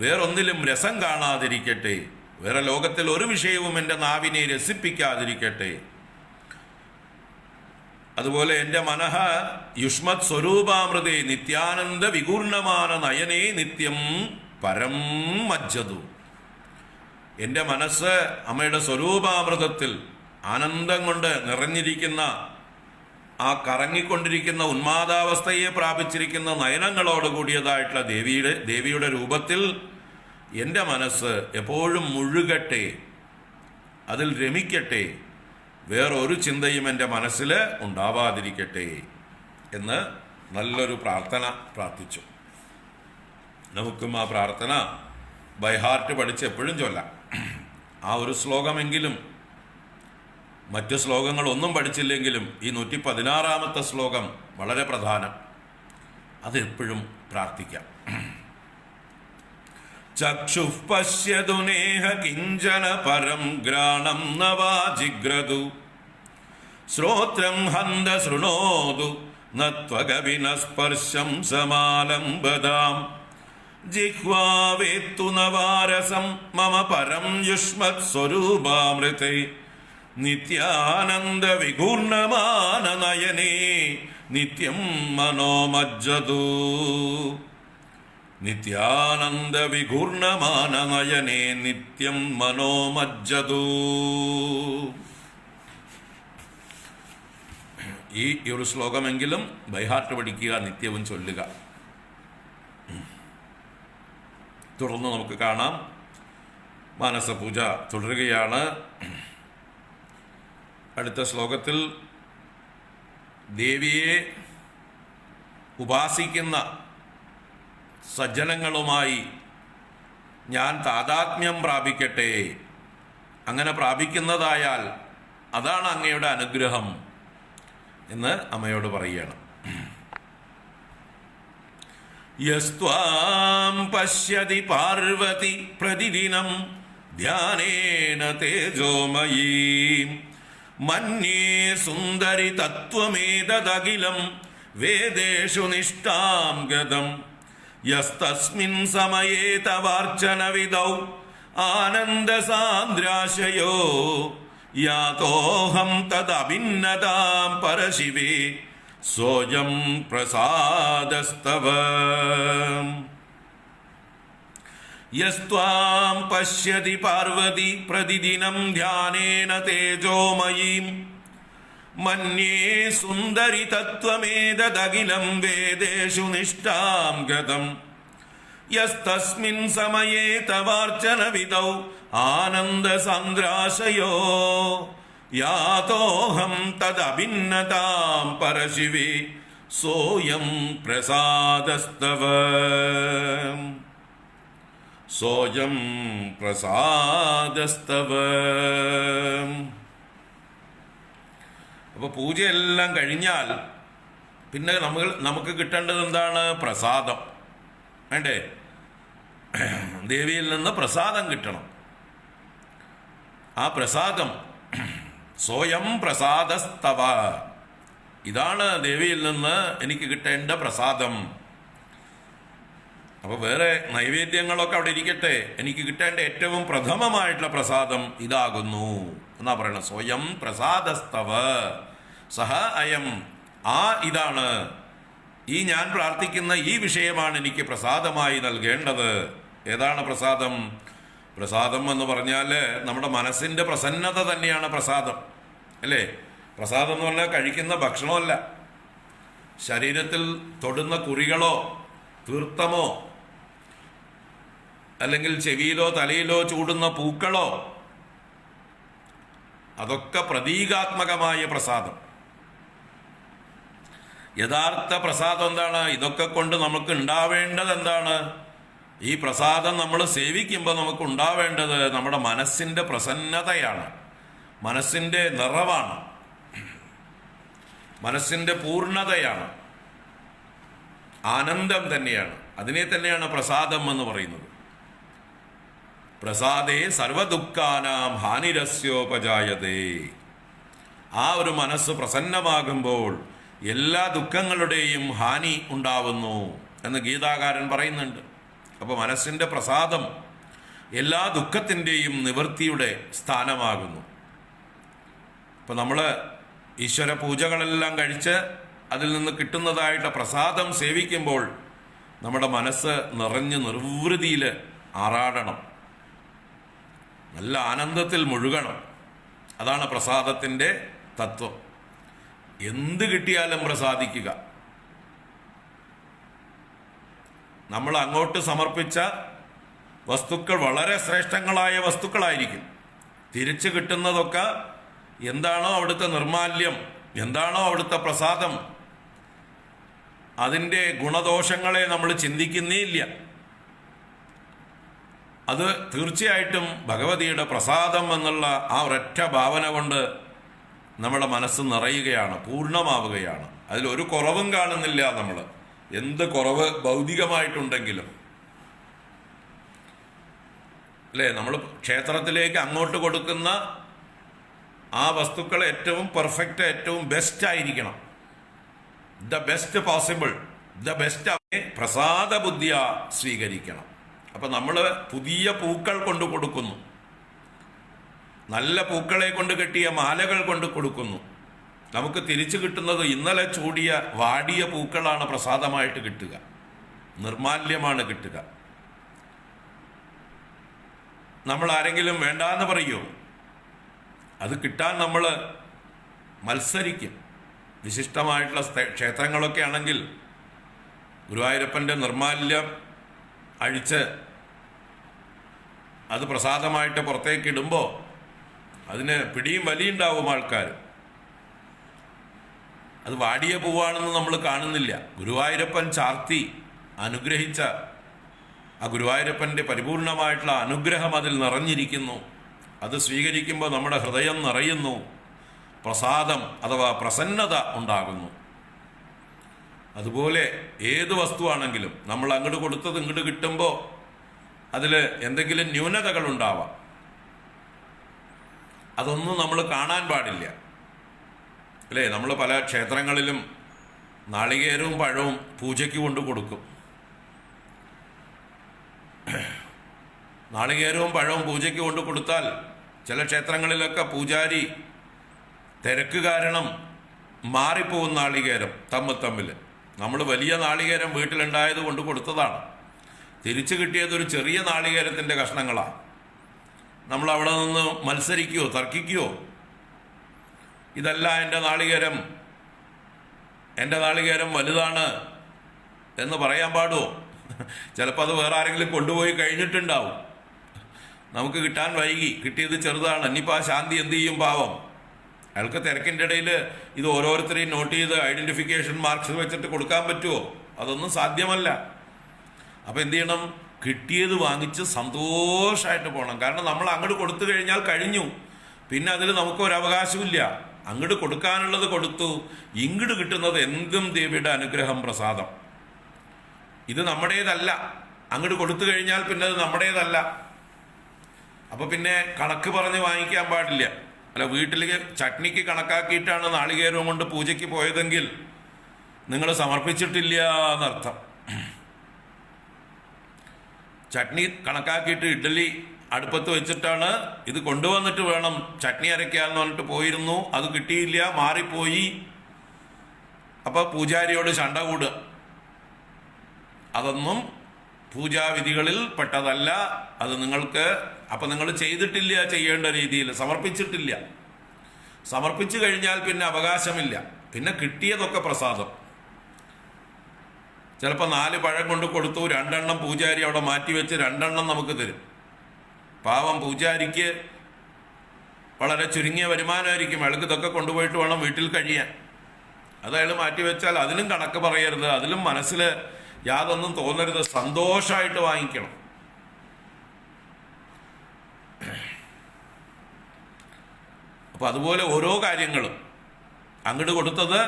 വേറൊന്നിലും രസം കാണാതിരിക്കട്ടെ. വേറെ ലോകത്തിൽ ഒരു വിഷയവും എൻ്റെ നാവിനെ രസിപ്പിക്കാതിരിക്കട്ടെ. അതുപോലെ എൻ്റെ മനഃ യുഷ്മത് സ്വരൂപാമൃതേ നിത്യാനന്ദ വികൂർണമാന നയനേ നിത്യം പരം മജ്ജതു, എൻ്റെ മനസ്സ് അമ്മയുടെ സ്വരൂപാമൃതത്തിൽ ആനന്ദം കൊണ്ട് നിറഞ്ഞിരിക്കുന്ന, ആ കറങ്ങിക്കൊണ്ടിരിക്കുന്ന ഉന്മാദാവസ്ഥയെ പ്രാപിച്ചിരിക്കുന്ന നയനങ്ങളോട് കൂടിയതായിട്ടുള്ള ദേവിയുടെ രൂപത്തിൽ എൻ്റെ മനസ്സ് എപ്പോഴും മുഴുകട്ടെ, അതിൽ രമിക്കട്ടെ, വേറൊരു ചിന്തയും എൻ്റെ മനസ്സിൽ ഉണ്ടാവാതിരിക്കട്ടെ എന്ന് നല്ലൊരു പ്രാർത്ഥന പ്രാർത്ഥിച്ചു. നമുക്കും ആ പ്രാർത്ഥന ബൈഹാർട്ട് പഠിച്ച് എപ്പോഴും ചൊല്ലാം. ആ ഒരു ശ്ലോകമെങ്കിലും, മറ്റു ശ്ലോകങ്ങളൊന്നും പഠിച്ചില്ലെങ്കിലും ഈ 116-ാമത്തെ ശ്ലോകം വളരെ പ്രധാനം. അത് എപ്പോഴും പ്രാർത്ഥിക്കാം. ചക്ഷുഃ പശ്യതു നേഹ കിഞ്ചന പരം ഘ്രാണം നവാ ജിഗ്രതു, ശ്രോത്രം ഹന്ത ശൃണോതു നത്വകവിന സ്പർശം സമാലംബതാം, ജിഹ്വാവേത്തു നവാരസം മമ പരം യുഷ്മത് സ്വരൂപാമൃതേ, നിത്യാനന്ദ വികൂർണമാന നയനേ നിത്യം മനോമജ്ജതു, നിത്യാനന്ദ വികൂർണമാന നയനേ നിത്യം മനോമജ്ജതു. ഈ ഒരു ശ്ലോകമെങ്കിലും ബൈഹാർട്ട് പഠിക്കുക, നിത്യവും ചൊല്ലുക. തുടർന്ന് നമുക്ക് കാണാം. മാനസപൂജ തുടരുകയാണ്. അടുത്ത ശ്ലോകത്തിൽ ദേവിയെ ഉപാസിക്കുന്ന സജ്ജനങ്ങളുമായി ഞാൻ താദാത്മ്യം പ്രാപിക്കട്ടെ, അങ്ങനെ പ്രാപിക്കുന്നതായാൽ അതാണ് അങ്ങയുടെ അനുഗ്രഹം എന്ന് അമ്മയോട് പറയുകയാണ്. യസ്ത്വാം പശ്യതി പാർവതി പ്രതിദിനം ധ്യാനേന തേജോമയീം, മന്യേ സുന്ദരി തത്വമേതദഖിലം വേദേഷു നിഷ്ഠാം ഗതം, യസ്തസ്മിൻ സമയേ തവാർച്ചന വിദൗ ആനന്ദസാന്ദ്രാശയോ, യാതോഹം തദഭിന്നതാം പരശിവേ സോയം പ്രസാദസ്തവ. യസ്ത്വാം പശ്യതി പാർവതി പ്രതിദിനം ധ്യാനേന തേജോമയീം, മന്യേ സുന്ദരി തത്വമേതദഖിലം വേദേഷു നിഷ്ഠാം ഗതം, യസ്തസ്മിൻ സമയേ തവാർച്ചന വിദൗ ആനന്ദസാന്ദ്രാശയോ, യാതോഹം തദഭിന്നതാം പരശിവേ സോയം പ്രസാദസ്തവ, സോയം പ്രസാദസ്തവ. അപ്പോൾ പൂജയെല്ലാം കഴിഞ്ഞാൽ പിന്നെ നമുക്ക് കിട്ടേണ്ടത് എന്താണ്? പ്രസാദം വേണ്ടേ? ദേവിയിൽ നിന്ന് പ്രസാദം കിട്ടണം. ആ പ്രസാദം സ്വയം പ്രസാദസ്തവ, ഇതാണ് ദേവിയിൽ നിന്ന് എനിക്ക് കിട്ടേണ്ട പ്രസാദം. അപ്പോൾ വേറെ നൈവേദ്യങ്ങളൊക്കെ അവിടെ ഇരിക്കട്ടെ, എനിക്ക് കിട്ടേണ്ട ഏറ്റവും പ്രഥമമായിട്ടുള്ള പ്രസാദം ഇതാകുന്നു എന്നാ പറയണത്. സ്വയം പ്രസാദസ്തവ സഹ അയം, ആ ഇതാണ്, ഈ ഞാൻ പ്രാർത്ഥിക്കുന്ന ഈ വിഷയമാണ് എനിക്ക് പ്രസാദമായി നൽകേണ്ടത്. ഏതാണ് പ്രസാദം? പ്രസാദം എന്ന് പറഞ്ഞാൽ നമ്മുടെ മനസ്സിൻ്റെ പ്രസന്നത തന്നെയാണ് പ്രസാദം, അല്ലേ? പ്രസാദം എന്ന് പറഞ്ഞാൽ കഴിക്കുന്ന ഭക്ഷണമല്ല, ശരീരത്തിൽ തൊടുന്ന കുറികളോ തീർത്ഥമോ അല്ലെങ്കിൽ ചെവിയിലോ തലയിലോ ചൂടുന്ന പൂക്കളോ, അതൊക്കെ പ്രതീകാത്മകമായ പ്രസാദം. യഥാർത്ഥ പ്രസാദം എന്താണ്? ഇതൊക്കെ കൊണ്ട് നമുക്ക് ഉണ്ടാവേണ്ടത് എന്താണ്? ഈ പ്രസാദം നമ്മൾ സേവിക്കുമ്പോൾ നമുക്ക് ഉണ്ടാവേണ്ടത് നമ്മുടെ മനസ്സിൻ്റെ പ്രസന്നതയാണ്, മനസ്സിൻ്റെ നിറവാണ്, മനസ്സിൻ്റെ പൂർണ്ണതയാണ്, ആനന്ദം തന്നെയാണ്. അതിനെ തന്നെയാണ് പ്രസാദം എന്ന് പറയുന്നത്. പ്രസാദേ സർവദുഃഖാനാം ഹാനിരസ്യോപജായതേ. ആ ഒരു മനസ്സ് പ്രസന്നമാകുമ്പോൾ എല്ലാ ദുഃഖങ്ങളുടെയും ഹാനി ഉണ്ടാവുന്നു എന്ന് ഗീതാകാരൻ പറയുന്നുണ്ട്. അപ്പോൾ മനസ്സിൻ്റെ പ്രസാദം എല്ലാ ദുഃഖത്തിൻ്റെയും നിവൃത്തിയുടെ സ്ഥാനമാകുന്നു. ഇപ്പം നമ്മൾ ഈശ്വര പൂജകളെല്ലാം കഴിച്ച് അതിൽ നിന്ന് കിട്ടുന്നതായിട്ട് പ്രസാദം സേവിക്കുമ്പോൾ നമ്മുടെ മനസ്സ് നിറഞ്ഞ് നിർവൃതിയിൽ ആറാടണം, നല്ല ആനന്ദത്തിൽ മുഴുകണം. അതാണ് പ്രസാദത്തിൻ്റെ തത്വം. എന്ത് കിട്ടിയാലും പ്രസാദിക്കുക. നമ്മൾ അങ്ങോട്ട് സമർപ്പിച്ച വസ്തുക്കൾ വളരെ ശ്രേഷ്ഠങ്ങളായ വസ്തുക്കളായിരിക്കും. തിരിച്ചു കിട്ടുന്നതൊക്കെ എന്താണോ അവിടുത്തെ നിർമാല്യം, എന്താണോ അവിടുത്തെ പ്രസാദം, അതിൻ്റെ ഗുണദോഷങ്ങളെ നമ്മൾ ചിന്തിക്കുന്നേ ഇല്ല. അത് തീർച്ചയായിട്ടും ഭഗവതിയുടെ പ്രസാദം എന്നുള്ള ആ ഒരൊറ്റ ഭാവന കൊണ്ട് നമ്മുടെ മനസ്സ് നിറയുകയാണ്, പൂർണ്ണമാവുകയാണ്. അതിലൊരു കുറവും കാണുന്നില്ല നമ്മൾ. എന്ത് കുറവ് ഭൗതികമായിട്ടുണ്ടെങ്കിലും, അല്ലേ? നമ്മൾ ക്ഷേത്രത്തിലേക്ക് അങ്ങോട്ട് കൊടുക്കുന്ന ആ വസ്തുക്കൾ ഏറ്റവും പെർഫെക്റ്റ്, ഏറ്റവും ബെസ്റ്റ് ആയിരിക്കണം. The best possible, the best പ്രസാദ ബുദ്ധിയ സ്വീകരിക്കണം. അപ്പം നമ്മൾ പുതിയ പൂക്കൾ കൊണ്ട് കൊടുക്കുന്നു, നല്ല പൂക്കളെ കൊണ്ട് കെട്ടിയ മാലകൾ കൊണ്ട് കൊടുക്കുന്നു. നമുക്ക് തിരിച്ചു കിട്ടുന്നത് ഇന്നലെ ചൂടിയ വാടിയ പൂക്കളാണ് പ്രസാദമായിട്ട് കിട്ടുക, നിർമാല്യമാണ് കിട്ടുക. നമ്മൾ ആരെങ്കിലും വേണ്ടാന്ന് പറയൂ, അത് കിട്ടാൻ നമ്മൾ മത്സരിക്കും. വിശിഷ്ടമായിട്ടുള്ള ക്ഷേത്രങ്ങളൊക്കെ ആണെങ്കിൽ ഗുരുവായൂരപ്പൻ്റെ നിർമാല്യം അഴിച്ച് അത് പ്രസാദമായിട്ട് പുറത്തേക്ക് ഇടുമ്പോൾ അതിന് പിടിയും വലിയുണ്ടാവും ആൾക്കാർ. അത് വാടിയ പൂവാണെന്ന് നമ്മൾ കാണുന്നില്ല. ഗുരുവായൂരപ്പൻ ചാർത്തി അനുഗ്രഹിച്ച ആ ഗുരുവായൂരപ്പൻ്റെ പരിപൂർണമായിട്ടുള്ള അനുഗ്രഹം അതിൽ നിറഞ്ഞിരിക്കുന്നു. അത് സ്വീകരിക്കുമ്പോൾ നമ്മുടെ ഹൃദയം നിറയുന്നു, പ്രസാദം അഥവാ പ്രസന്നത ഉണ്ടാകുന്നു. അതുപോലെ ഏത് വസ്തുവാണെങ്കിലും നമ്മൾ അങ്ങോട്ട് കൊടുത്തത് ഇങ്ങോട്ട് കിട്ടുമ്പോൾ അതിൽ എന്തെങ്കിലും ന്യൂനതകൾ ഉണ്ടാവാം. അതൊന്നും നമ്മൾ കാണാൻ പാടില്ല, അല്ലേ? നമ്മൾ പല ക്ഷേത്രങ്ങളിലും നാളികേരവും പഴവും പൂജയ്ക്ക് കൊണ്ട് കൊടുക്കും. നാളികേരവും പഴവും പൂജയ്ക്ക് കൊണ്ട് കൊടുത്താൽ ചില ക്ഷേത്രങ്ങളിലൊക്കെ പൂജാരി തിരക്ക് കാരണം മാറിപ്പോകും നാളികേരം തമ്മിൽ. നമ്മൾ വലിയ നാളികേരം വീട്ടിലുണ്ടായത് കൊണ്ട് കൊടുത്തതാണ്, തിരിച്ചു കിട്ടിയത് ഒരു ചെറിയ നാളികേരത്തിൻ്റെ കഷ്ണങ്ങളാണ്. നമ്മൾ അവിടെ നിന്ന് മത്സരിക്കുകയോ തർക്കിക്കുകയോ, ഇതല്ല എൻ്റെ നാളികേരം വലുതാണ് എന്ന് പറയാൻ പാടുമോ? ചിലപ്പോൾ അത് വേറെ ആരെങ്കിലും കൊണ്ടുപോയി കഴിഞ്ഞിട്ടുണ്ടാവും, നമുക്ക് കിട്ടാൻ വൈകി, കിട്ടിയത് ചെറുതാണ്. ഇനിയിപ്പോൾ ആ ശാന്തി എന്ത് ചെയ്യും? പാവം അയാൾക്ക് തിരക്കിൻ്റെ ഇടയിൽ ഇത് ഓരോരുത്തരെയും നോട്ട് ചെയ്ത് ഐഡൻറ്റിഫിക്കേഷൻ മാർക്സ് വെച്ചിട്ട് കൊടുക്കാൻ പറ്റുമോ? അതൊന്നും സാധ്യമല്ല. അപ്പോൾ എന്ത് ചെയ്യണം? കിട്ടിയത് വാങ്ങിച്ച് സന്തോഷമായിട്ട് പോകണം. കാരണം നമ്മൾ അങ്ങോട്ട് കൊടുത്തു കഴിഞ്ഞാൽ കഴിഞ്ഞു, പിന്നെ അതിൽ നമുക്കൊരവകാശമില്ല. അങ്ങോട്ട് കൊടുക്കാനുള്ളത് കൊടുത്തു, ഇങ്ങോട്ട് കിട്ടുന്നത് എന്തും ദേവിയുടെ അനുഗ്രഹം, പ്രസാദം. ഇത് നമ്മുടേതല്ല. അങ്ങോട്ട് കൊടുത്തു കഴിഞ്ഞാൽ പിന്നെ അത് നമ്മുടേതല്ല. അപ്പോൾ പിന്നെ കണക്ക് പറഞ്ഞ് വാങ്ങിക്കാൻ പാടില്ല. അല്ല, വീട്ടിലേക്ക് ചട്നിക്ക് കണക്കാക്കിയിട്ടാണ് നാളികേരവും കൊണ്ട് പൂജയ്ക്ക് പോയതെങ്കിൽ നിങ്ങൾ സമർപ്പിച്ചിട്ടില്ല എന്നർത്ഥം. ചട്നി കണക്കാക്കിയിട്ട് ഇഡ്ഡലി അടുപ്പത്ത് വെച്ചിട്ടാണ് ഇത് കൊണ്ടുവന്നിട്ട് വേണം ചട്നി അരയ്ക്കാന്ന് പറഞ്ഞിട്ട് പോയിരുന്നു, അത് കിട്ടിയില്ല, മാറിപ്പോയി. അപ്പോൾ പൂജാരിയോട് ശണ്ട കൂടുക. അതൊന്നും പൂജാവിധികളിൽ പെട്ടതല്ല. അത് നിങ്ങൾക്ക് അപ്പം നിങ്ങൾ ചെയ്തിട്ടില്ല, ചെയ്യേണ്ട രീതിയിൽ സമർപ്പിച്ചിട്ടില്ല. സമർപ്പിച്ചു കഴിഞ്ഞാൽ പിന്നെ അവകാശമില്ല, പിന്നെ കിട്ടിയതൊക്കെ പ്രസാദം. ചിലപ്പോൾ 4 പഴം കൊണ്ട് കൊടുത്തു, 2 എണ്ണം പൂജാരി അവിടെ മാറ്റിവെച്ച് 2 എണ്ണം നമുക്ക് തരും. പാവം പൂജാരിക്ക് വളരെ ചുരുങ്ങിയ വരുമാനമായിരിക്കും, അയാൾക്ക് ഇതൊക്കെ കൊണ്ടുപോയിട്ട് വേണം വീട്ടിൽ കഴിയാൻ. അത് അയാൾ മാറ്റിവെച്ചാൽ അതിലും കണക്ക് പറയരുത്, അതിലും മനസ്സിൽ യാതൊന്നും തോന്നരുത്, സന്തോഷമായിട്ട് വാങ്ങിക്കണം. അപ്പം അതുപോലെ ഓരോ കാര്യങ്ങളും അങ്ങോട്ട് കൊടുത്തത്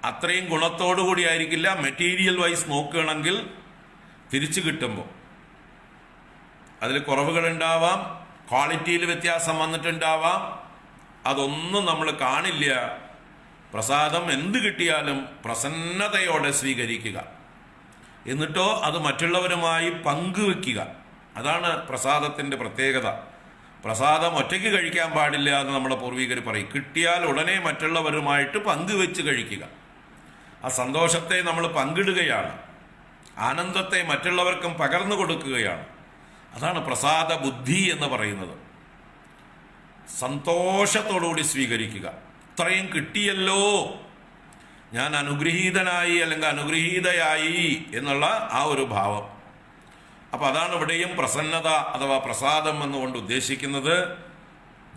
അത്രയും ഗുണത്തോടു കൂടി ആയിരിക്കില്ല. മെറ്റീരിയൽ വൈസ് നോക്കുകയാണെങ്കിൽ തിരിച്ചു കിട്ടുമ്പോൾ അതിൽ കുറവുകളുണ്ടാവാം, ക്വാളിറ്റിയിൽ വ്യത്യാസം വന്നിട്ടുണ്ടാവാം. അതൊന്നും നമ്മൾ കാണില്ല. പ്രസാദം എന്ത് കിട്ടിയാലും പ്രസന്നതയോടെ സ്വീകരിക്കുക, എന്നിട്ടോ അത് മറ്റുള്ളവരുമായി പങ്കുവെക്കുക. അതാണ് പ്രസാദത്തിൻ്റെ പ്രത്യേകത. പ്രസാദം ഒറ്റയ്ക്ക് കഴിക്കാൻ പാടില്ല എന്ന് നമ്മുടെ പൂർവികർ പറയും. കിട്ടിയാൽ ഉടനെ മറ്റുള്ളവരുമായിട്ട് പങ്കുവെച്ച് കഴിക്കുക. ആ സന്തോഷത്തെ നമ്മൾ പങ്കിടുകയാണ്, ആനന്ദത്തെ മറ്റുള്ളവർക്കും പകർന്നു കൊടുക്കുകയാണ്. അതാണ് പ്രസാദ ബുദ്ധി എന്ന് പറയുന്നത്. സന്തോഷത്തോടുകൂടി സ്വീകരിക്കുക. ഇത്രയും കിട്ടിയല്ലോ, ഞാൻ അനുഗ്രഹീതനായി അല്ലെങ്കിൽ അനുഗ്രഹീതയായി എന്നുള്ള ആ ഒരു ഭാവം. അപ്പം അതാണ് ഇവിടെയും പ്രസന്നത അഥവാ പ്രസാദം എന്നുകൊണ്ട് ഉദ്ദേശിക്കുന്നത്.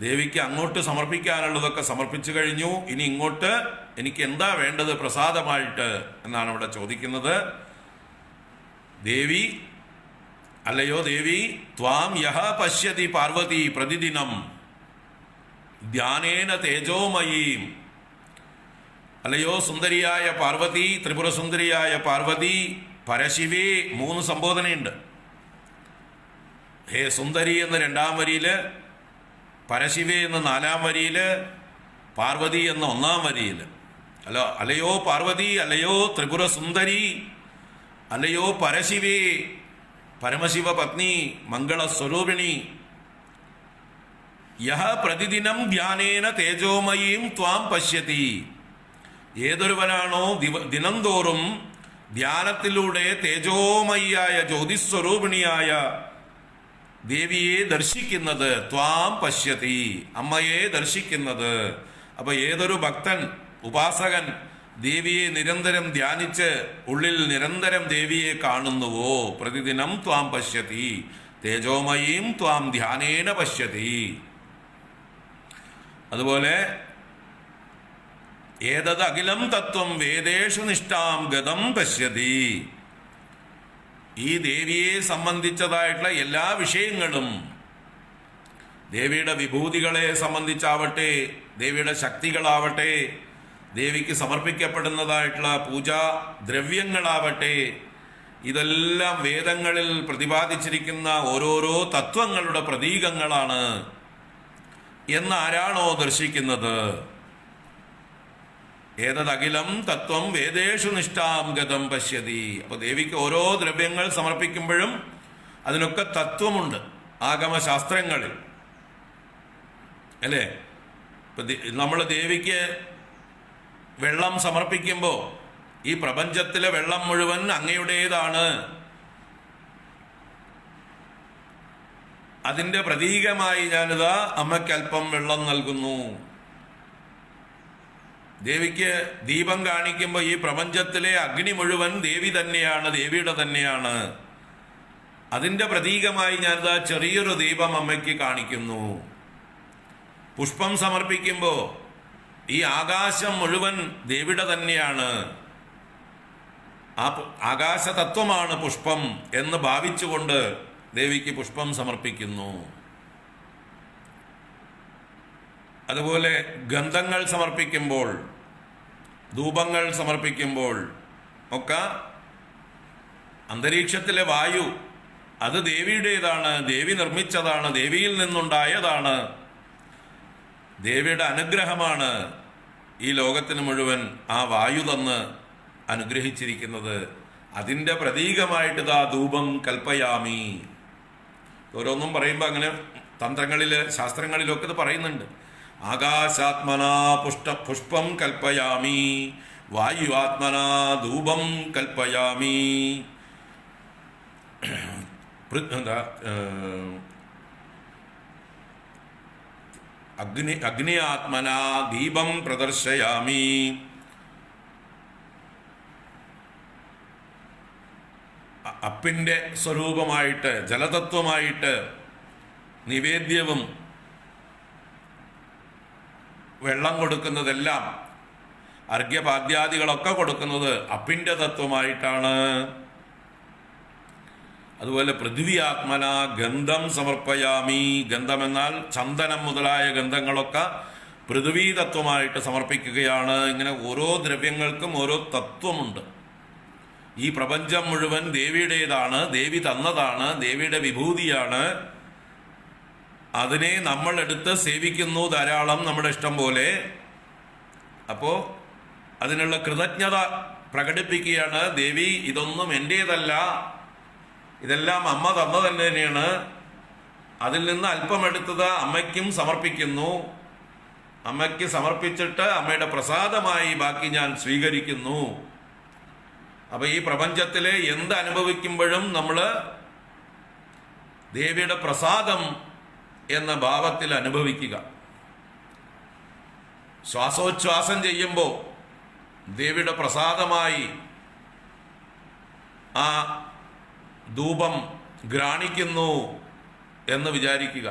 ദേവിക്ക് അങ്ങോട്ട് സമർപ്പിക്കാനുള്ളതൊക്കെ സമർപ്പിച്ചു കഴിഞ്ഞു, ഇനി ഇങ്ങോട്ട് എനിക്ക് എന്താ വേണ്ടത് പ്രസാദമായിട്ട് എന്നാണ് ഇവിടെ ചോദിക്കുന്നത്. ദേവി, അല്ലയോ ദേവി, ത്വാം യഹ പശ്യതി പാർവതി പ്രതിദിനം ധ്യാനേന തേജോമയീം. അല്ലയോ സുന്ദരിയായ പാർവതി, ത്രിപുരസുന്ദരിയായ പാർവതി, പരശിവേ 3 സംബോധനയുണ്ട്. ഹേ സുന്ദരി എന്ന് 2-ാം വരിയില്, പരശിവേ എന്ന് 4-ാം വരിയില്, പാർവതി എന്ന് 1-ാം വരിയില്. അല്ലയോ പാർവതി, അല്ലയോ ത്രിപുര സുന്ദരി, അല്ലയോ പരശിവേ, പരമശിവ പത്നി, മംഗളസ്വരൂപിണി. യഹ പ്രതിദിനം ധ്യാനേന തേജോമയീം ത്വാം പശ്യതി. ഏതൊരുവനാണോ ദിനം തോറും ധ്യാനത്തിലൂടെ തേജോമയിയായ ജ്യോതിസ്വരൂപിണിയായ ദേവിയെ ദർശിക്കുന്നത്, ത്വാം പശ്യതി, അമ്മയെ ദർശിക്കുന്നത്. അപ്പൊ ഏതൊരു ഭക്തൻ, ഉപാസകൻ ദേവിയെ നിരന്തരം ധ്യാനിച്ച് ഉള്ളിൽ നിരന്തരം ദേവിയെ കാണുന്നുവോ, പ്രതിദിനം ത്വാം പശ്യതി തേജോമയീം ത്വാം ധ്യാനേന പശ്യതി. അതുപോലെ ഏതത് അഖിലം തത്വം വേദേഷു നിഷ്ഠാം ഗതം പശ്യതി. ഈ ദേവിയെ സംബന്ധിച്ചതായിട്ടുള്ള എല്ലാ വിഷയങ്ങളും, ദേവിയുടെ വിഭൂതികളെ സംബന്ധിച്ചാവട്ടെ, ദേവിയുടെ ശക്തികളാവട്ടെ, ദേവിക്ക് സമർപ്പിക്കപ്പെടുന്നതായിട്ടുള്ള പൂജാ ദ്രവ്യങ്ങളാവട്ടെ, ഇതെല്ലാം വേദങ്ങളിൽ പ്രതിപാദിച്ചിരിക്കുന്ന ഓരോരോ തത്വങ്ങളുടെ പ്രതീകങ്ങളാണ് എന്നാരാണോ ദർശിക്കുന്നത്, ഏതദഖിലം തത്വം വേദേഷു നിഷ്ഠാം ഗതം പശ്യതി. അപ്പൊ ദേവിക്ക് ഓരോ ദ്രവ്യങ്ങൾ സമർപ്പിക്കുമ്പോഴും അതിനൊക്കെ തത്വമുണ്ട് ആഗമശാസ്ത്രങ്ങളിൽ, അല്ലേ? ഇപ്പൊ നമ്മൾ ദേവിക്ക് വെള്ളം സമർപ്പിക്കുമ്പോൾ ഈ പ്രപഞ്ചത്തിലെ വെള്ളം മുഴുവൻ അങ്ങയുടേതാണ്, അതിൻ്റെ പ്രതീകമായി ഞാനിതാ അമ്മയ്ക്കൽപ്പം വെള്ളം നൽകുന്നു. ദേവിക്ക് ദീപം കാണിക്കുമ്പോൾ ഈ പ്രപഞ്ചത്തിലെ അഗ്നി മുഴുവൻ ദേവി തന്നെയാണ്, ദേവിയുടെ തന്നെയാണ്. അതിൻ്റെ പ്രതീകമായി ഞാനിതാ ചെറിയൊരു ദീപം അമ്മയ്ക്ക് കാണിക്കുന്നു. പുഷ്പം സമർപ്പിക്കുമ്പോൾ ഈ ആകാശം മുഴുവൻ ദേവിയുടെ തന്നെയാണ്, ആ ആകാശതത്വമാണ് പുഷ്പം എന്ന് ഭാവിച്ചുകൊണ്ട് ദേവിക്ക് പുഷ്പം സമർപ്പിക്കുന്നു. അതുപോലെ ഗന്ധങ്ങൾ സമർപ്പിക്കുമ്പോൾ, ധൂപങ്ങൾ സമർപ്പിക്കുമ്പോൾ ഒക്കെ അന്തരീക്ഷത്തിലെ വായു അത് ദേവിയുടേതാണ്, ദേവി നിർമ്മിച്ചതാണ്, ദേവിയിൽ നിന്നുണ്ടായതാണ്, ദേവിയുടെ അനുഗ്രഹമാണ് ഈ ലോകത്തിന് മുഴുവൻ ആ വായു തന്ന് അനുഗ്രഹിച്ചിരിക്കുന്നത്. അതിൻ്റെ പ്രതീകമായിട്ട് ഇതാ ധൂപം കൽപ്പയാമി. ഓരോന്നും പറയുമ്പോൾ അങ്ങനെ തന്ത്രങ്ങളിൽ ശാസ്ത്രങ്ങളിലൊക്കെ ഇത് പറയുന്നുണ്ട്. ആകാശാത്മനാ പുഷ്പം കൽപ്പയാമി, വായുവാത്മനാ ധൂപം കൽപ്പയാമി. എന്താ അഗ്നിയാത്മന ദീപം പ്രദർശയാമി. അപ്പിൻ്റെ സ്വരൂപമായിട്ട് ജലതത്വമായിട്ട് നിവേദ്യവും വെള്ളം കൊടുക്കുന്നതെല്ലാം അർഘ്യപാദ്യാദികളൊക്കെ കൊടുക്കുന്നത് അപ്പിൻ്റെ തത്വമായിട്ടാണ്. അതുപോലെ പൃഥ്വി ആത്മന ഗന്ധം സമർപ്പയാമി. ഗന്ധമെന്നാൽ ചന്ദനം മുതലായ ഗന്ധങ്ങളൊക്കെ പൃഥ്വി തത്വമായിട്ട് സമർപ്പിക്കുകയാണ്. ഇങ്ങനെ ഓരോ ദ്രവ്യങ്ങൾക്കും ഓരോ തത്വമുണ്ട്. ഈ പ്രപഞ്ചം മുഴുവൻ ദേവിയുടേതാണ്, ദേവി തന്നതാണ്, ദേവിയുടെ വിഭൂതിയാണ്. അതിനെ നമ്മൾ എടുത്ത് സേവിക്കുന്നു ധാരാളം, നമ്മുടെ ഇഷ്ടം പോലെ. അപ്പോൾ അതിനുള്ള കൃതജ്ഞത പ്രകടിപ്പിക്കുകയാണ്. ദേവി, ഇതൊന്നും എൻ്റേതല്ല, ഇതെല്ലാം അമ്മ തന്നത് തന്നെയാണ്. അതിൽ നിന്ന് അല്പം എടുത്തത് അമ്മയ്ക്കും സമർപ്പിക്കുന്നു. അമ്മയ്ക്ക് സമർപ്പിച്ചിട്ട് അമ്മയുടെ പ്രസാദമായി ബാക്കി ഞാൻ സ്വീകരിക്കുന്നു. അപ്പൊ ഈ പ്രപഞ്ചത്തിലെ എന്ത് അനുഭവിക്കുമ്പോഴും നമ്മൾ ദേവിയുടെ പ്രസാദം എന്ന ഭാവത്തിൽ അനുഭവിക്കുക. ശ്വാസോച്ഛ്വാസം ചെയ്യുമ്പോൾ ദേവിയുടെ പ്രസാദമായി ആ ധൂപം ഘ്രാണിക്കുന്നു എന്ന് വിചാരിക്കുക.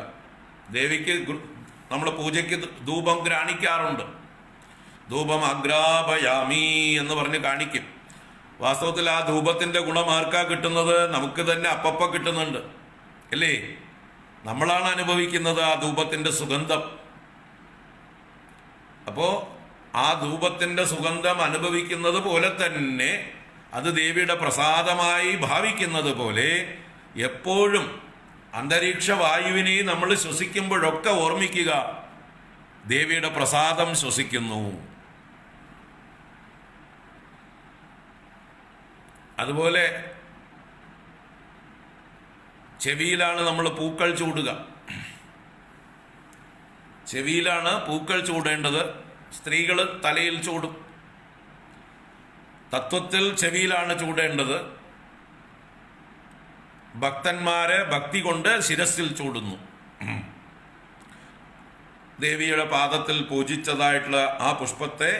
ദേവിക്ക് നമ്മൾ പൂജയ്ക്ക് ധൂപം ഘ്രാണിക്കാറുണ്ട്. ധൂപം അഗ്രാപയാമി എന്ന് പറഞ്ഞ് കാണിക്കും. വാസ്തവത്തിൽ ആ ധൂപത്തിൻ്റെ ഗുണം ആർക്കാ കിട്ടുന്നത്? നമുക്ക് തന്നെ അപ്പപ്പ കിട്ടുന്നുണ്ട്, അല്ലേ? നമ്മളാണ് അനുഭവിക്കുന്നത് ആ ധൂപത്തിൻ്റെ സുഗന്ധം. അപ്പോൾ ആ ധൂപത്തിൻ്റെ സുഗന്ധം അനുഭവിക്കുന്നത് പോലെ തന്നെ അത് ദേവിയുടെ പ്രസാദമായി ഭാവിക്കുന്നത് പോലെ എപ്പോഴും അന്തരീക്ഷ വായുവിനെ നമ്മൾ ശ്വസിക്കുമ്പോഴൊക്കെ ഓർമ്മിക്കുക, ദേവിയുടെ പ്രസാദം ശ്വസിക്കുന്നു. അതുപോലെ ചെവിയിലാണ് നമ്മൾ പൂക്കൾ ചൂടുക. ചെവിയിലാണ് പൂക്കൾ ചൂടേണ്ടത്. സ്ത്രീകൾ തലയിൽ ചൂടും. തത്വത്തിൽ ചെവിയിലാണ് ചൂടേണ്ടത്. ഭക്തന്മാരെ ഭക്തി കൊണ്ട് ശിരസിൽ ചൂടുന്നു. ദേവിയുടെ പാദത്തിൽ പൂജിച്ചതായിട്ടുള്ള ആ പുഷ്പത്തെ,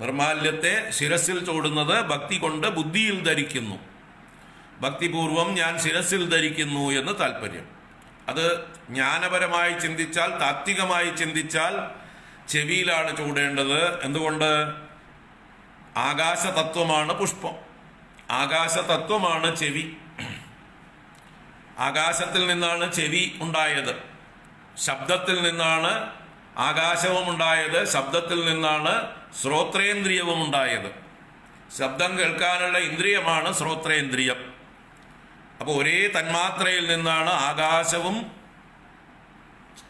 നിർമാല്യത്തെ ശിരസിൽ ചൂടുന്നത് ഭക്തി കൊണ്ട് ബുദ്ധിയിൽ ധരിക്കുന്നു. ഭക്തിപൂർവം ഞാൻ ശിരസിൽ ധരിക്കുന്നു എന്ന് താല്പര്യം. അത് ജ്ഞാനപരമായി ചിന്തിച്ചാൽ, താത്വികമായി ചിന്തിച്ചാൽ ചെവിയിലാണ് ചൂടേണ്ടത്. എന്തുകൊണ്ട്? ആകാശതത്വമാണ് പുഷ്പം, ആകാശതത്വമാണ് ചെവി. ആകാശത്തിൽ നിന്നാണ് ചെവി ഉണ്ടായത്, ശബ്ദത്തിൽ നിന്നാണ് ആകാശവും ഉണ്ടായത്, ശബ്ദത്തിൽ നിന്നാണ് ശ്രോത്രേന്ദ്രിയവും ഉണ്ടായത്. ശബ്ദം കേൾക്കാനുള്ള ഇന്ദ്രിയമാണ് ശ്രോത്രേന്ദ്രിയം. അപ്പോൾ ഒരേ തന്മാത്രയിൽ നിന്നാണ് ആകാശവും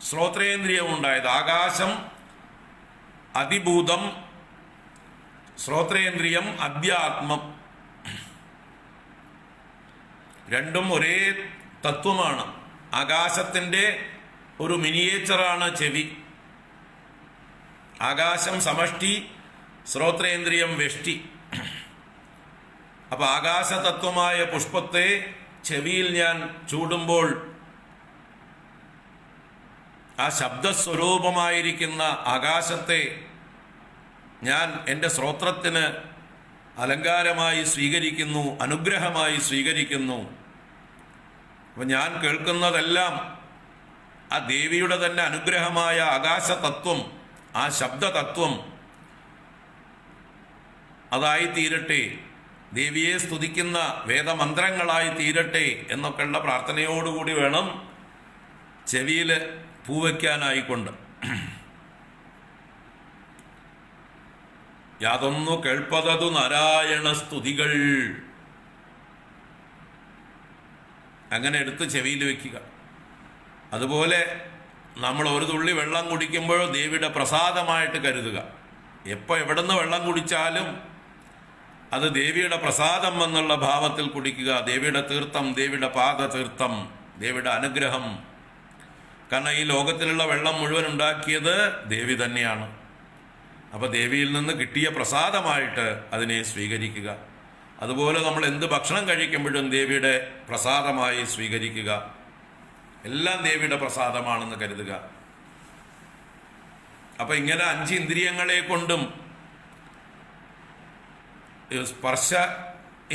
ശ്രോത്രേന്ദ്രിയവും ഉണ്ടായത്. ആകാശം അതിഭൂതം, ശ്രോത്രേന്ദ്രിയം അധ്യാത്മം. രണ്ടും ഒരേ തത്വമാണ്. ആകാശത്തിൻ്റെ ഒരു മിനിയേച്ചറാണ് ചെവി. ആകാശം സമഷ്ടി, ശ്രോത്രേന്ദ്രിയം വെഷ്ടി. അപ്പൊ ആകാശതത്വമായ പുഷ്പത്തെ ചെവിയിൽ ഞാൻ ചൂടുമ്പോൾ ആ ശബ്ദസ്വരൂപമായിരിക്കുന്ന ആകാശത്തെ ഞാൻ എൻ്റെ ശ്രോത്രത്തിന് അലങ്കാരമായി സ്വീകരിക്കുന്നു, അനുഗ്രഹമായി സ്വീകരിക്കുന്നു. അപ്പം ഞാൻ കേൾക്കുന്നതെല്ലാം ആ ദേവിയുടെ തന്നെ അനുഗ്രഹമായ ആകാശതത്വം, ആ ശബ്ദതത്വം അതായി തീരട്ടെ, ദേവിയെ സ്തുതിക്കുന്ന വേദമന്ത്രങ്ങളായി തീരട്ടെ എന്നൊക്കെയുള്ള പ്രാർത്ഥനയോടുകൂടി വേണം ചെവിയിൽ പൂവയ്ക്കാനായിക്കൊണ്ട്. യാതൊന്നു കേൾപ്പതതു നാരായണ സ്തുതികൾ, അങ്ങനെ എടുത്ത് ചെവിയിൽ വെക്കുക. അതുപോലെ നമ്മൾ ഒരു തുള്ളി വെള്ളം കുടിക്കുമ്പോഴോ ദേവിയുടെ പ്രസാദമായിട്ട് കരുതുക. എപ്പോൾ എവിടെ നിന്ന് വെള്ളം കുടിച്ചാലും അത് ദേവിയുടെ പ്രസാദം എന്നുള്ള ഭാവത്തിൽ കുടിക്കുക. ദേവിയുടെ തീർത്ഥം, ദേവിയുടെ പാദതീർത്ഥം, ദേവിയുടെ അനുഗ്രഹം. കാരണം ഈ ലോകത്തിലുള്ള വെള്ളം മുഴുവൻ ഉണ്ടാക്കിയത് ദേവി തന്നെയാണ്. അപ്പോൾ ദേവിയിൽ നിന്ന് കിട്ടിയ പ്രസാദമായിട്ട് അതിനെ സ്വീകരിക്കുക. അതുപോലെ നമ്മൾ എന്ത് ഭക്ഷണം കഴിക്കുമ്പോഴും ദേവിയുടെ പ്രസാദമായി സ്വീകരിക്കുക. എല്ലാം ദേവിയുടെ പ്രസാദമാണെന്ന് കരുതുക. അപ്പൊ ഇങ്ങനെ 5 ഇന്ദ്രിയങ്ങളെ കൊണ്ടും, സ്പർശ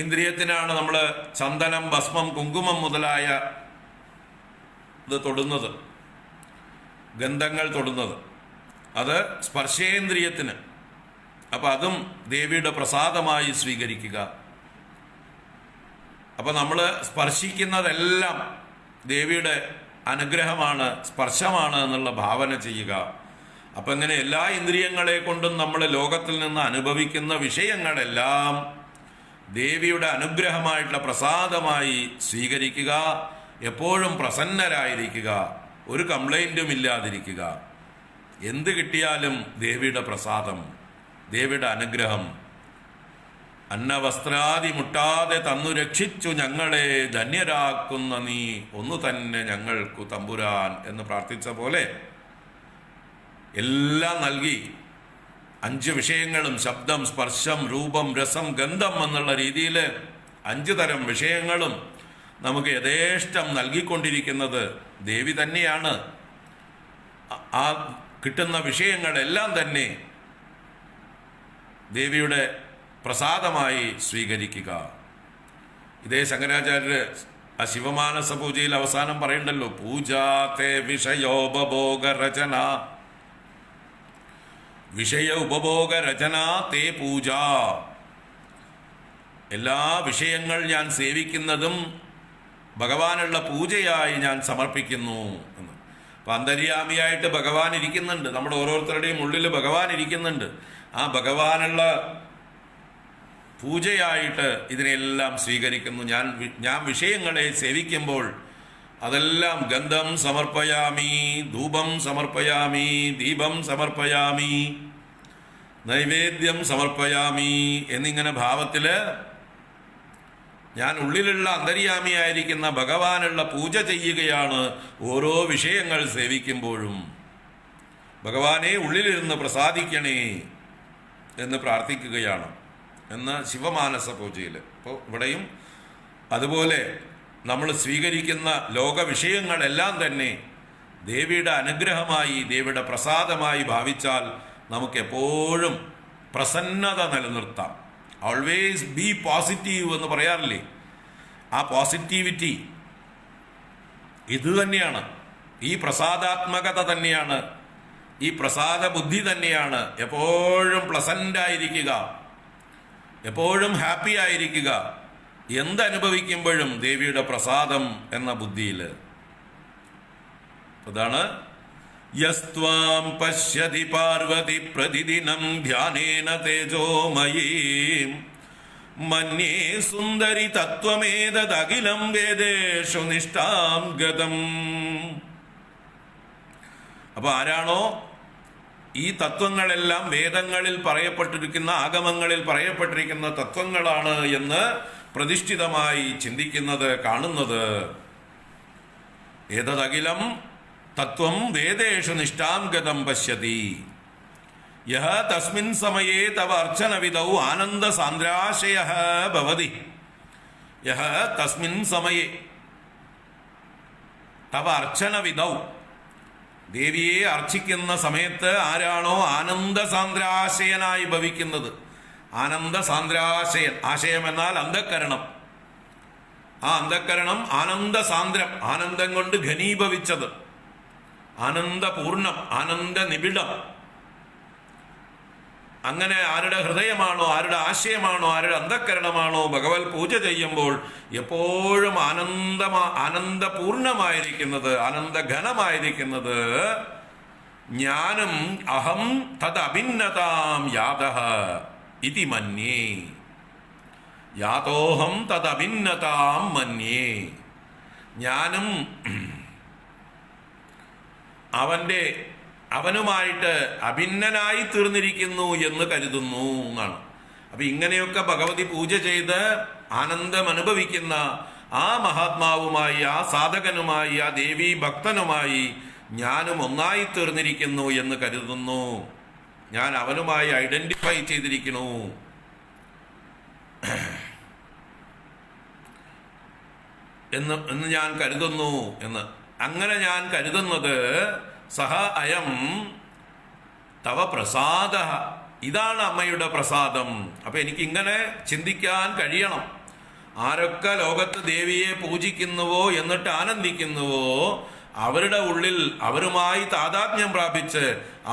ഇന്ദ്രിയത്തിനാണ് നമ്മൾ ചന്ദനം, ഭസ്മം, കുങ്കുമം മുതലായ ഇത് തൊടുന്നത്, ഗന്ധങ്ങൾ തൊടുന്നത്. അത് സ്പർശേന്ദ്രിയത്തിന്. അപ്പൊ അതും ദേവിയുടെ പ്രസാദമായി സ്വീകരിക്കുക. അപ്പൊ നമ്മൾ സ്പർശിക്കുന്നതെല്ലാം ദേവിയുടെ അനുഗ്രഹമാണ്, സ്പർശമാണ് എന്നുള്ള ഭാവന ചെയ്യുക. അപ്പൊ ഇങ്ങനെ എല്ലാ ഇന്ദ്രിയങ്ങളെ കൊണ്ടും നമ്മൾ ലോകത്തിൽ നിന്ന് അനുഭവിക്കുന്ന വിഷയങ്ങളെല്ലാം ദേവിയുടെ അനുഗ്രഹമായിട്ടുള്ള പ്രസാദമായി സ്വീകരിക്കുക. എപ്പോഴും പ്രസന്നരായിരിക്കുക, ഒരു കംപ്ലൈൻറ്റും ഇല്ലാതിരിക്കുക. എന്ത് കിട്ടിയാലും ദേവിയുടെ പ്രസാദം, ദേവിയുടെ അനുഗ്രഹം. അന്നവസ്ത്രാദി മുട്ടാതെ തന്നു രക്ഷിച്ചു ഞങ്ങളെ ധന്യരാക്കുന്ന നീ ഒന്നു തന്നെ ഞങ്ങൾക്കു തമ്പുരാൻ എന്ന് പ്രാർത്ഥിച്ച പോലെ എല്ലാം നൽകി 5 വിഷയങ്ങളും, ശബ്ദം, സ്പർശം, രൂപം, രസം, ഗന്ധം എന്നുള്ള രീതിയിൽ 5 തരം വിഷയങ്ങളും നമുക്ക് യഥേഷ്ടം നൽകിക്കൊണ്ടിരിക്കുന്നത് ദേവി തന്നെയാണ്. ആ കിട്ടുന്ന വിഷയങ്ങളെല്ലാം തന്നെ ദേവിയുടെ പ്രസാദമായി സ്വീകരിക്കുക. ഇതേ ശങ്കരാചാര്യര് ആ ശിവമാനസ പൂജയിൽ അവസാനം പറയണ്ടല്ലോ, പൂജാത്തെ വിഷയോപഭോഗ രചന, വിഷയ ഉപഭോഗ രചന തേ പൂജ. എല്ലാ വിഷയങ്ങൾ ഞാൻ സേവിക്കുന്നതും ഭഗവാനുള്ള പൂജയായി ഞാൻ സമർപ്പിക്കുന്നു എന്ന്. അപ്പം അന്തര്യാമിയായിട്ട് ഭഗവാൻ ഇരിക്കുന്നുണ്ട്, നമ്മുടെ ഓരോരുത്തരുടെയും ഉള്ളിൽ ഭഗവാൻ ഇരിക്കുന്നുണ്ട്. ആ ഭഗവാനുള്ള പൂജയായിട്ട് ഇതിനെല്ലാം സ്വീകരിക്കുന്നു. ഞാൻ വിഷയങ്ങളെ സേവിക്കുമ്പോൾ അതെല്ലാം ഗന്ധം സമർപ്പയാമി, ധൂപം സമർപ്പയാമി, ദീപം സമർപ്പയാമി, നൈവേദ്യം സമർപ്പയാമി എന്നിങ്ങനെ ഭാവത്തില് ഞാൻ ഉള്ളിലുള്ള അന്തര്യാമിയായിരിക്കുന്ന ഭഗവാനുള്ള പൂജ ചെയ്യുകയാണ് ഓരോ വിഷയങ്ങൾ സേവിക്കുമ്പോഴും. ഭഗവാനെ ഉള്ളിലിരുന്ന് പ്രസാദിക്കണേ എന്ന് പ്രാർത്ഥിക്കുകയാണ് എന്ന് ശിവമാനസ പൂജയിൽ. അപ്പോൾ ഇവിടെയും അതുപോലെ നമ്മൾ സ്വീകരിക്കുന്ന ലോക വിഷയങ്ങളെല്ലാം തന്നെ ദേവിയുടെ അനുഗ്രഹമായി, ദേവിയുടെ പ്രസാദമായി ഭാവിച്ചാൽ നമുക്ക് എപ്പോഴും പ്രസന്നത നിലനിർത്താം. ഓൾവേസ് ബി പോസിറ്റീവ് എന്ന് പറയാറില്ലേ, ആ പോസിറ്റിവിറ്റി ഇത് തന്നെയാണ്, ഈ പ്രസാദാത്മകത തന്നെയാണ്, ഈ പ്രസാദ ബുദ്ധി തന്നെയാണ്. എപ്പോഴും പ്ലസന്റ് ആയിരിക്കുക, എപ്പോഴും ഹാപ്പി ആയിരിക്കുക, എന്തനുഭവിക്കുമ്പോഴും ദേവിയുടെ പ്രസാദം എന്ന ബുദ്ധിയിൽ. അതാണ് യസ്ത്വാം പശ്യതി പാർവതി പ്രതിദിനം ധ്യാനേന തേജോമയീം മന്യേ സുന്ദരി തത്വമേതദഖിലം വേദേഷു നിഷ്ഠാം ഗതം. അപ്പൊ ആരാണോ ഈ തത്വങ്ങളെല്ലാം വേദങ്ങളിൽ പറയപ്പെട്ടിരിക്കുന്ന, ആഗമങ്ങളിൽ പറയപ്പെട്ടിരിക്കുന്ന തത്വങ്ങളാണ് എന്ന് പ്രതിഷ്ഠിതമായി ചിന്തിക്കുന്നത്, കാണുന്നത്, ഏതദഖിലം തത്വം വേദേഷു നിഷ്ഠാം ഗതം പശ്യതി യഹ തസ്മിൻ സമയേ തവ അർച്ചനവിധൗ ആനന്ദ സാന്ദ്രാശയഃ ഭവതി. യഹ തസ്മിൻ സമയേ തവ അർച്ചനവിധൗ, ദേവിയെ അർച്ചിക്കുന്ന സമയത്ത് ആരാണോ ആനന്ദ സാന്ദ്രാശയനായി ഭവിക്കുന്നത്, ആനന്ദ സാന്ദ്രാശയൻ, ആശയം എന്നാൽ അന്ധക്കരണം, ആ അന്ധക്കരണം ആനന്ദ സാന്ദ്രം, ആനന്ദം കൊണ്ട് ഘനീഭവിച്ചത്, ആനന്ദപൂർണം, ആനന്ദ നിബിഡം. അങ്ങനെ ആരുടെ ഹൃദയമാണോ, ആരുടെ ആശയമാണോ, ആരുടെ അന്ധക്കരണമാണോ ഭഗവത് പൂജ ചെയ്യുമ്പോൾ എപ്പോഴും ആനന്ദപൂർണമായിരിക്കുന്നത്, ആനന്ദഘനമായിരിക്കുന്നത്, ജ്ഞാനം അഹം തദ് അഭിന്നതാം യാതഃ ഇതി മന്യേ, യാതോഹം തദ് അഭിന്നതാം മന്യേ. ഞാനും അവനുമായിട്ട് അഭിന്നനായി തീർന്നിരിക്കുന്നു എന്ന് കരുതുന്നു എന്നാണ്. അപ്പൊ ഇങ്ങനെയൊക്കെ ഭഗവതി പൂജ ചെയ്ത് ആനന്ദം അനുഭവിക്കുന്ന ആ മഹാത്മാവുമായി, ആ സാധകനുമായി, ആ ദേവീ ഭക്തനുമായി ഞാനും ഒന്നായി തീർന്നിരിക്കുന്നു എന്ന് കരുതുന്നു, ഞാൻ അവനുമായി ഐഡന്റിഫൈ ചെയ്തിരിക്കുന്നു. എന്ന് ഞാൻ കരുതുന്നു എന്ന്. അങ്ങനെ ഞാൻ കരുതുന്നത് സഹ അയം തവ പ്രസാദ, ഇതാണ് അമ്മയുടെ പ്രസാദം. അപ്പൊ എനിക്കിങ്ങനെ ചിന്തിക്കാൻ കഴിയണം. ആരൊക്കെ ലോകത്ത് ദേവിയെ പൂജിക്കുന്നുവോ എന്നിട്ട് ആനന്ദിക്കുന്നുവോ അവരുടെ ഉള്ളിൽ അവരുമായി താതാത്മ്യം പ്രാപിച്ച്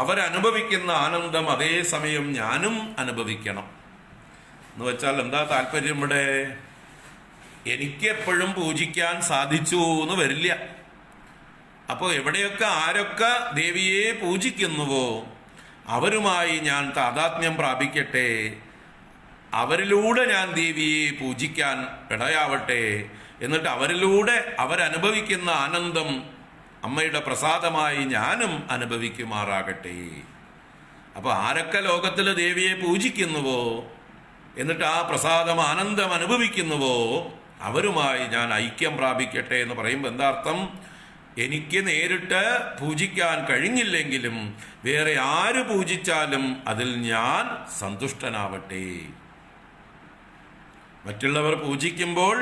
അവരനുഭവിക്കുന്ന ആനന്ദം അതേസമയം ഞാനും അനുഭവിക്കണം എന്ന് വെച്ചാൽ എന്താ താല്പര്യം? ഇവിടെ എനിക്ക് എപ്പോഴും പൂജിക്കാൻ സാധിച്ചു എന്ന് വരില്ല. അപ്പോൾ എവിടെയൊക്കെ ആരൊക്കെ ദേവിയെ പൂജിക്കുന്നുവോ അവരുമായി ഞാൻ താതാത്മ്യം പ്രാപിക്കട്ടെ, അവരിലൂടെ ഞാൻ ദേവിയെ പൂജിക്കാൻ ഇടയാവട്ടെ, എന്നിട്ട് അവരിലൂടെ അവരനുഭവിക്കുന്ന ആനന്ദം അമ്മയുടെ പ്രസാദമായി ഞാനും അനുഭവിക്കുമാറാകട്ടെ. അപ്പോൾ ആരൊക്കെ ലോകത്തിൽ ദേവിയെ പൂജിക്കുന്നുവോ എന്നിട്ട് ആ പ്രസാദം ആനന്ദം അനുഭവിക്കുന്നുവോ അവരുമായി ഞാൻ ഐക്യം പ്രാപിക്കട്ടെ എന്ന് പറയുമ്പോൾ എന്താ അർത്ഥം? എനിക്ക് നേരിട്ട് പൂജിക്കാൻ കഴിഞ്ഞില്ലെങ്കിലും വേറെ ആര് പൂജിച്ചാലും അതിൽ ഞാൻ സന്തുഷ്ടനാവട്ടെ. മറ്റുള്ളവർ പൂജിക്കുമ്പോൾ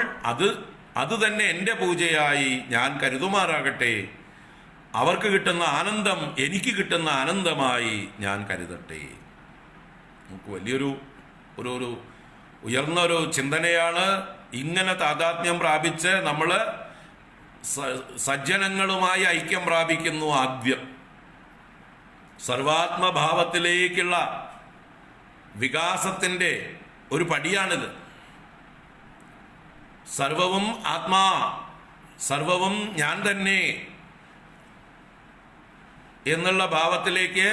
അത് തന്നെ എൻ്റെ പൂജയായി ഞാൻ കരുതുമാറാകട്ടെ. അവർക്ക് കിട്ടുന്ന ആനന്ദം എനിക്ക് കിട്ടുന്ന ആനന്ദമായി ഞാൻ കരുതട്ടെ. നമുക്ക് വലിയൊരു ഒരു ഉയർന്നൊരു ചിന്തനയാണ്. ഇങ്ങനെ താതാത്മ്യം പ്രാപിച്ച് നമ്മൾ സജ്ജനങ്ങളുമായി ഐക്യം പ്രാപിക്കുന്നു. ആദ്യം സർവാത്മഭാവത്തിലേക്കുള്ള വികാസത്തിൻ്റെ ഒരു പടിയാണിത്. സർവവും ആത്മാ, സർവവും ഞാൻ തന്നെ എന്നുള്ള ഭാവത്തിലേക്ക്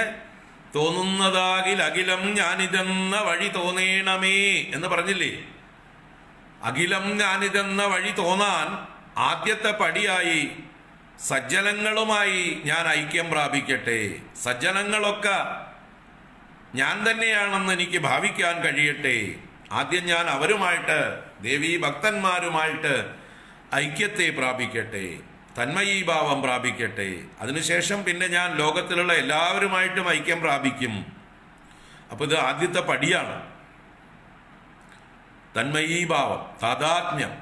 തോന്നുന്നതാകിൽ അഖിലം ഞാനിതെന്ന വഴി തോന്നേണമേ എന്ന് പറഞ്ഞില്ലേ? അഖിലം ഞാനിതെന്ന വഴി തോന്നാൻ ആദ്യത്തെ പടിയായി സജ്ജനങ്ങളുമായി ഞാൻ ഐക്യം പ്രാപിക്കട്ടെ. സജ്ജനങ്ങളൊക്കെ ഞാൻ തന്നെയാണെന്ന് എനിക്ക് ഭാവിക്കാൻ കഴിയട്ടെ. ആദ്യം ഞാൻ അവരുമായിട്ട്, ദേവീ ഭക്തന്മാരുമായിട്ട് ഐക്യത്തെ പ്രാപിക്കട്ടെ, തന്മയീഭാവം പ്രാപിക്കട്ടെ. അതിനുശേഷം പിന്നെ ഞാൻ ലോകത്തിലുള്ള എല്ലാവരുമായിട്ടും ഐക്യം പ്രാപിക്കും. അപ്പോൾ ഇത് ആദ്യത്തെ പടിയാണ്. തന്മയീഭാവം, താതാത്മ്യം.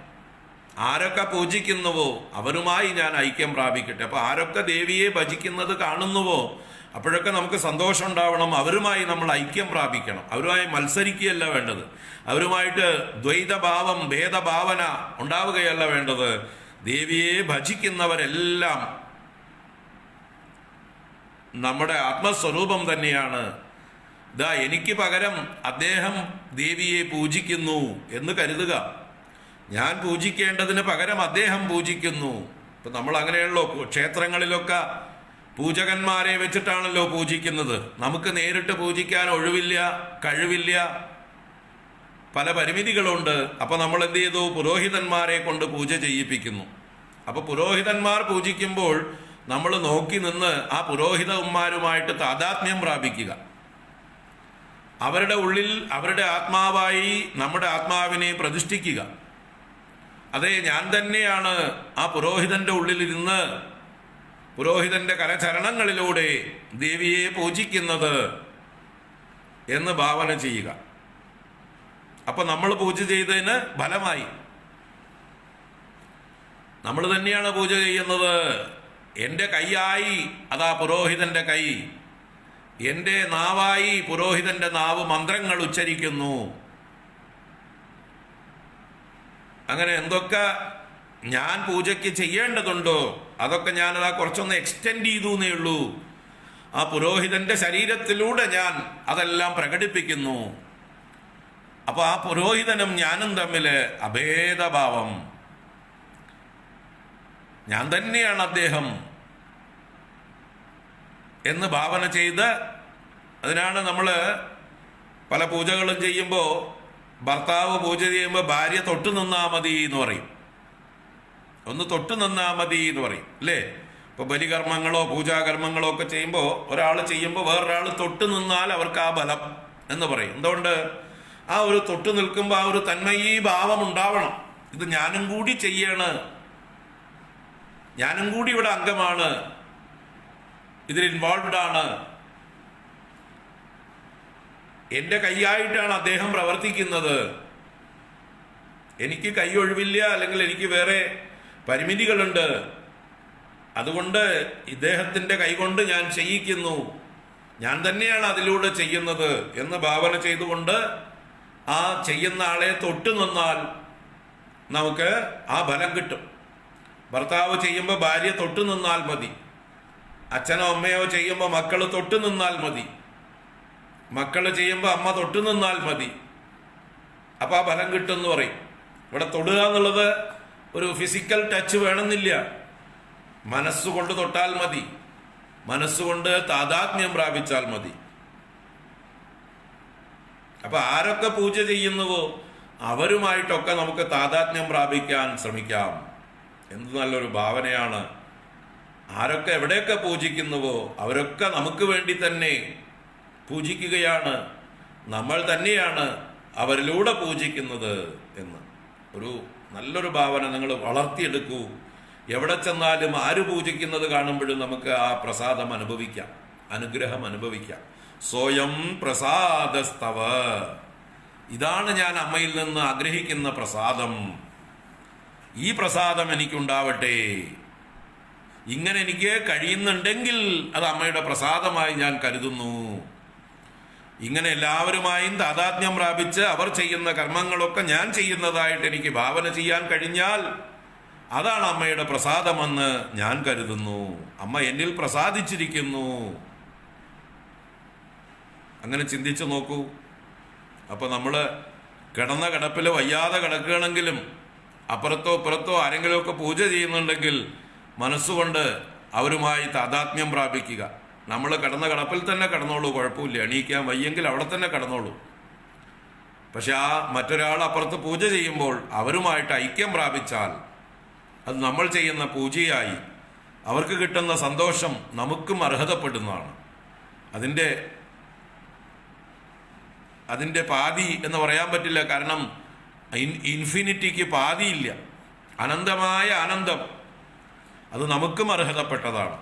ആരൊക്കെ പൂജിക്കുന്നുവോ അവരുമായി ഞാൻ ഐക്യം പ്രാപിക്കട്ടെ. അപ്പോൾ ആരൊക്കെ ദേവിയെ ഭജിക്കുന്നത് കാണുന്നുവോ അപ്പോഴൊക്കെ നമുക്ക് സന്തോഷം ഉണ്ടാവണം. അവരുമായി നമ്മൾ ഐക്യം പ്രാപിക്കണം. അവരുമായി മത്സരിക്കുകയല്ല വേണ്ടത്. അവരുമായിട്ട് ദ്വൈതഭാവം, ഭേദഭാവന ഉണ്ടാവുകയല്ല വേണ്ടത്. ദേവിയെ ഭജിക്കുന്നവരെല്ലാം നമ്മുടെ ആത്മസ്വരൂപം തന്നെയാണ്. ദാ എനിക്ക് പകരം അദ്ദേഹം ദേവിയെ പൂജിക്കുന്നു എന്ന് കരുതുക. ഞാൻ പൂജിക്കേണ്ടതിന് പകരം അദ്ദേഹം പൂജിക്കുന്നു. ഇപ്പം നമ്മൾ അങ്ങനെയുള്ളോ? ക്ഷേത്രങ്ങളിലൊക്കെ പൂജകന്മാരെ വെച്ചിട്ടാണല്ലോ പൂജിക്കുന്നത്. നമുക്ക് നേരിട്ട് പൂജിക്കാൻ ഒഴിവില്ല, കഴിവില്ല, പല പരിമിതികളുണ്ട്. അപ്പോൾ നമ്മൾ എന്ത് ചെയ്തു? പുരോഹിതന്മാരെ കൊണ്ട് പൂജ ചെയ്യിപ്പിക്കുന്നു. അപ്പോൾ പുരോഹിതന്മാർ പൂജിക്കുമ്പോൾ നമ്മൾ നോക്കി നിന്ന് ആ പുരോഹിതന്മാരുമായിട്ട് താതാത്മ്യം പ്രാപിക്കുക. അവരുടെ ഉള്ളിൽ അവരുടെ ആത്മാവായി നമ്മുടെ ആത്മാവിനെ പ്രതിഷ്ഠിക്കുക. അതെ, ഞാൻ തന്നെയാണ് ആ പുരോഹിതന്റെ ഉള്ളിലിരുന്ന് പുരോഹിതന്റെ കരചരണങ്ങളിലൂടെ ദേവിയെ പൂജിക്കുന്നത് എന്ന് ഭാവന ചെയ്യുക. അപ്പൊ നമ്മൾ പൂജ ചെയ്തതിന് ഫലമായി. നമ്മൾ തന്നെയാണ് പൂജ ചെയ്യുന്നത്. എൻ്റെ കൈയായി അതാ പുരോഹിതന്റെ കൈ, എൻ്റെ നാവായി പുരോഹിതന്റെ നാവ് മന്ത്രങ്ങൾ ഉച്ചരിക്കുന്നു. അങ്ങനെ എന്തൊക്കെ ഞാൻ പൂജയ്ക്ക് ചെയ്യേണ്ടതുണ്ടോ അതൊക്കെ ഞാനതാ കുറച്ചൊന്ന് എക്സ്റ്റെൻഡ് ചെയ്തു എന്നേ ഉള്ളൂ. ആ പുരോഹിതന്റെ ശരീരത്തിലൂടെ ഞാൻ അതെല്ലാം പ്രകടിപ്പിക്കുന്നു. അപ്പൊ ആ പുരോഹിതനും ഞാനും തമ്മിൽ അഭേദഭാവം. ഞാൻ തന്നെയാണ് അദ്ദേഹം എന്ന് ഭാവന ചെയ്ത്, അതിനാണ് നമ്മൾ പല പൂജകളും ചെയ്യുമ്പോൾ ഭർത്താവ് പൂജ ചെയ്യുമ്പോൾ ഭാര്യ തൊട്ടു നിന്നാ മതി എന്ന് പറയും. ഒന്ന് തൊട്ടു നിന്നാ മതി എന്ന് പറയും, അല്ലേ? ഇപ്പൊ ബലികർമ്മങ്ങളോ പൂജാകർമ്മങ്ങളോ ഒക്കെ ചെയ്യുമ്പോൾ ഒരാൾ ചെയ്യുമ്പോൾ വേറൊരാൾ തൊട്ടു നിന്നാൽ അവർക്ക് ആ ബലം എന്ന് പറയും. എന്തുകൊണ്ട്? ആ ഒരു തൊട്ടു നിൽക്കുമ്പോൾ ആ ഒരു തന്മയീ ഭാവം ഉണ്ടാവണം. ഇത് ഞാനും കൂടി ചെയ്യാണ്, ഞാനും കൂടി ഇവിടെ അംഗമാണ്, ഇതിൽ ഇൻവോൾവ്ഡ് ആണ്, എൻ്റെ കൈയായിട്ടാണ് അദ്ദേഹം പ്രവർത്തിക്കുന്നത്. എനിക്ക് കൈ ഒഴിവില്ല, അല്ലെങ്കിൽ എനിക്ക് വേറെ പരിമിതികളുണ്ട്. അതുകൊണ്ട് ഇദ്ദേഹത്തിൻ്റെ കൈകൊണ്ട് ഞാൻ ചെയ്യിക്കുന്നു, ഞാൻ തന്നെയാണ് അതിലൂടെ ചെയ്യുന്നത് എന്ന് ഭാവന ചെയ്തുകൊണ്ട് ആ ചെയ്യുന്ന ആളെ തൊട്ടു നിന്നാൽ നമുക്ക് ആ ഫലം കിട്ടും. ഭർത്താവ് ചെയ്യുമ്പോൾ ഭാര്യ തൊട്ടു നിന്നാൽ മതി, അച്ഛനോ അമ്മയോ ചെയ്യുമ്പോൾ മക്കൾ തൊട്ടു നിന്നാൽ മതി, മക്കൾ ചെയ്യുമ്പോൾ അമ്മ തൊട്ടു നിന്നാൽ മതി. അപ്പം ആ ഫലം കിട്ടുമെന്ന് പറയും. ഇവിടെ തൊടുക എന്നുള്ളത് ഒരു ഫിസിക്കൽ ടച്ച് വേണമെന്നില്ല, മനസ്സുകൊണ്ട് തൊട്ടാൽ മതി, മനസ്സുകൊണ്ട് താദാത്മ്യം പ്രാപിച്ചാൽ മതി. അപ്പൊ ആരൊക്കെ പൂജ ചെയ്യുന്നുവോ അവരുമായിട്ടൊക്കെ നമുക്ക് താദാത്മ്യം പ്രാപിക്കാൻ ശ്രമിക്കാം. എന്ത് നല്ലൊരു ഭാവനയാണ്. ആരൊക്കെ എവിടെയൊക്കെ പൂജിക്കുന്നുവോ അവരൊക്കെ നമുക്ക് വേണ്ടി തന്നെ പൂജിക്കുകയാണ്, നമ്മൾ തന്നെയാണ് അവരിലൂടെ പൂജിക്കുന്നത് എന്ന് ഒരു നല്ലൊരു ഭാവന നിങ്ങൾ വളർത്തിയെടുക്കൂ. എവിടെ ചെന്നാലും ആര് പൂജിക്കുന്നത് കാണുമ്പോഴും നമുക്ക് ആ പ്രസാദം അനുഭവിക്കാം, അനുഗ്രഹം അനുഭവിക്കാം. സ്വയം പ്രസാദസ്തവ, ഇതാണ് ഞാൻ അമ്മയിൽ നിന്ന് ആഗ്രഹിക്കുന്ന പ്രസാദം. ഈ പ്രസാദം എനിക്കുണ്ടാവട്ടെ. ഇങ്ങനെ എനിക്ക് കഴിയുന്നുണ്ടെങ്കിൽ അത് അമ്മയുടെ പ്രസാദമായി ഞാൻ കരുതുന്നു. ഇങ്ങനെ എല്ലാവരുമായും താദാത്മ്യം പ്രാപിച്ച് അവർ ചെയ്യുന്ന കർമ്മങ്ങളൊക്കെ ഞാൻ ചെയ്യുന്നതായിട്ട് എനിക്ക് ഭാവന ചെയ്യാൻ കഴിഞ്ഞാൽ അതാണ് അമ്മയുടെ പ്രസാദമെന്ന് ഞാൻ കരുതുന്നു. അമ്മ എന്നിൽ പ്രസാദിച്ചിരിക്കുന്നു. അങ്ങനെ ചിന്തിച്ചു നോക്കൂ. അപ്പോൾ നമ്മൾ കിടന്ന കിടപ്പിൽ വയ്യാതെ കിടക്കുകയാണെങ്കിലും അപ്പുറത്തോ ഇപ്പുറത്തോ ആരെങ്കിലുമൊക്കെ പൂജ ചെയ്യുന്നുണ്ടെങ്കിൽ മനസ്സുകൊണ്ട് അവരുമായി താദാത്മ്യം പ്രാപിക്കുക. നമ്മൾ കിടന്ന കിടപ്പിൽ തന്നെ കിടന്നോളൂ, കുഴപ്പമില്ല. എണീക്കാൻ വയ്യെങ്കിൽ അവിടെ തന്നെ കിടന്നോളൂ. പക്ഷെ ആ മറ്റൊരാൾ അപ്പുറത്ത് പൂജ ചെയ്യുമ്പോൾ അവരുമായിട്ട് ഐക്യം പ്രാപിച്ചാൽ അത് നമ്മൾ ചെയ്യുന്ന പൂജയായി അവർക്ക് കിട്ടുന്ന സന്തോഷം നമുക്കും അർഹതപ്പെടുന്നതാണ്. അതിൻ്റെ പാതി എന്ന് പറയാൻ പറ്റില്ല. കാരണം ഇൻഫിനിറ്റിക്ക് പാതിയില്ല. അനന്തമായ ആനന്ദം അത് നമുക്കും അർഹതപ്പെട്ടതാണ്.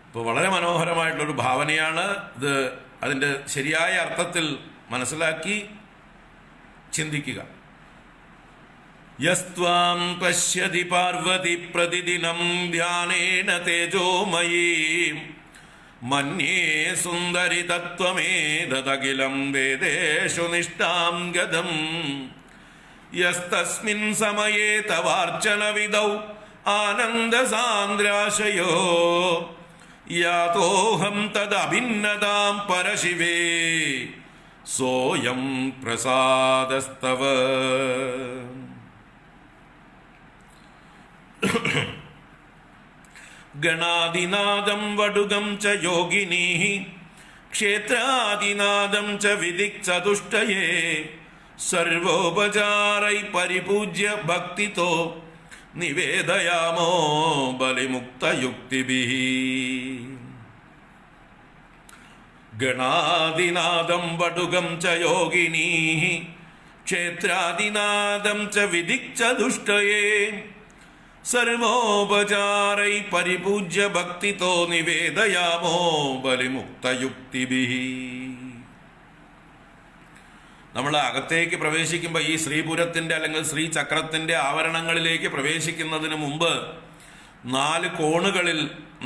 ഇപ്പോൾ വളരെ മനോഹരമായിട്ടുള്ളൊരു ഭാവനയാണ് ഇത്. അതിൻ്റെ ശരിയായ അർത്ഥത്തിൽ മനസ്സിലാക്കി ചിന്തിക്കുക. യസ്ത്വാം പശ്യതി പാർവതി പ്രതിദിനം ധ്യാനേന തേജോമയീം മന്യേ സുന്ദരി തത്വമേതദഖിലം വേദേഷു നിഷ്ഠാം ഗതം യസ്തസ്മിൻ സമയേ തവാർച്ചന വിദൗ ആനന്ദസാന്ദ്രാശയോ യാതോഹം തദഭിന്നതാം പരശിവേ സോയം പ്രസാദസ്തവ. ഗണാദിനാദം വടുഗം ച യോഗിനീഃ ക്ഷേത്രാദിനാദം ച വിദിക്ചതുഷ്ടയേ സർവോപചാരൈ പരിപൂജ്യ ഭക്തിതോ നിവേദയാമോ ബലിമുക്തയുക്തിഭിഃ. ഗണാദിനാദം വടുഗം ച യോഗിനീഃ ക്ഷേത്രാദിനാദം ച വിദിക്ചതുഷ്ടയേ സർവോപചാരൈ പരിപൂജ്യ ഭക്തിതോ നിവേദയാമോ ബലിമുക്തയുക്തിഭിഃ. നമ്മൾ അകത്തേക്ക് പ്രവേശിക്കുമ്പോൾ ഈ ശ്രീപുരത്തിൻ്റെ അല്ലെങ്കിൽ ശ്രീചക്രത്തിൻ്റെ ആവരണങ്ങളിലേക്ക് പ്രവേശിക്കുന്നതിന് മുമ്പ് 4 കോണുകളിൽ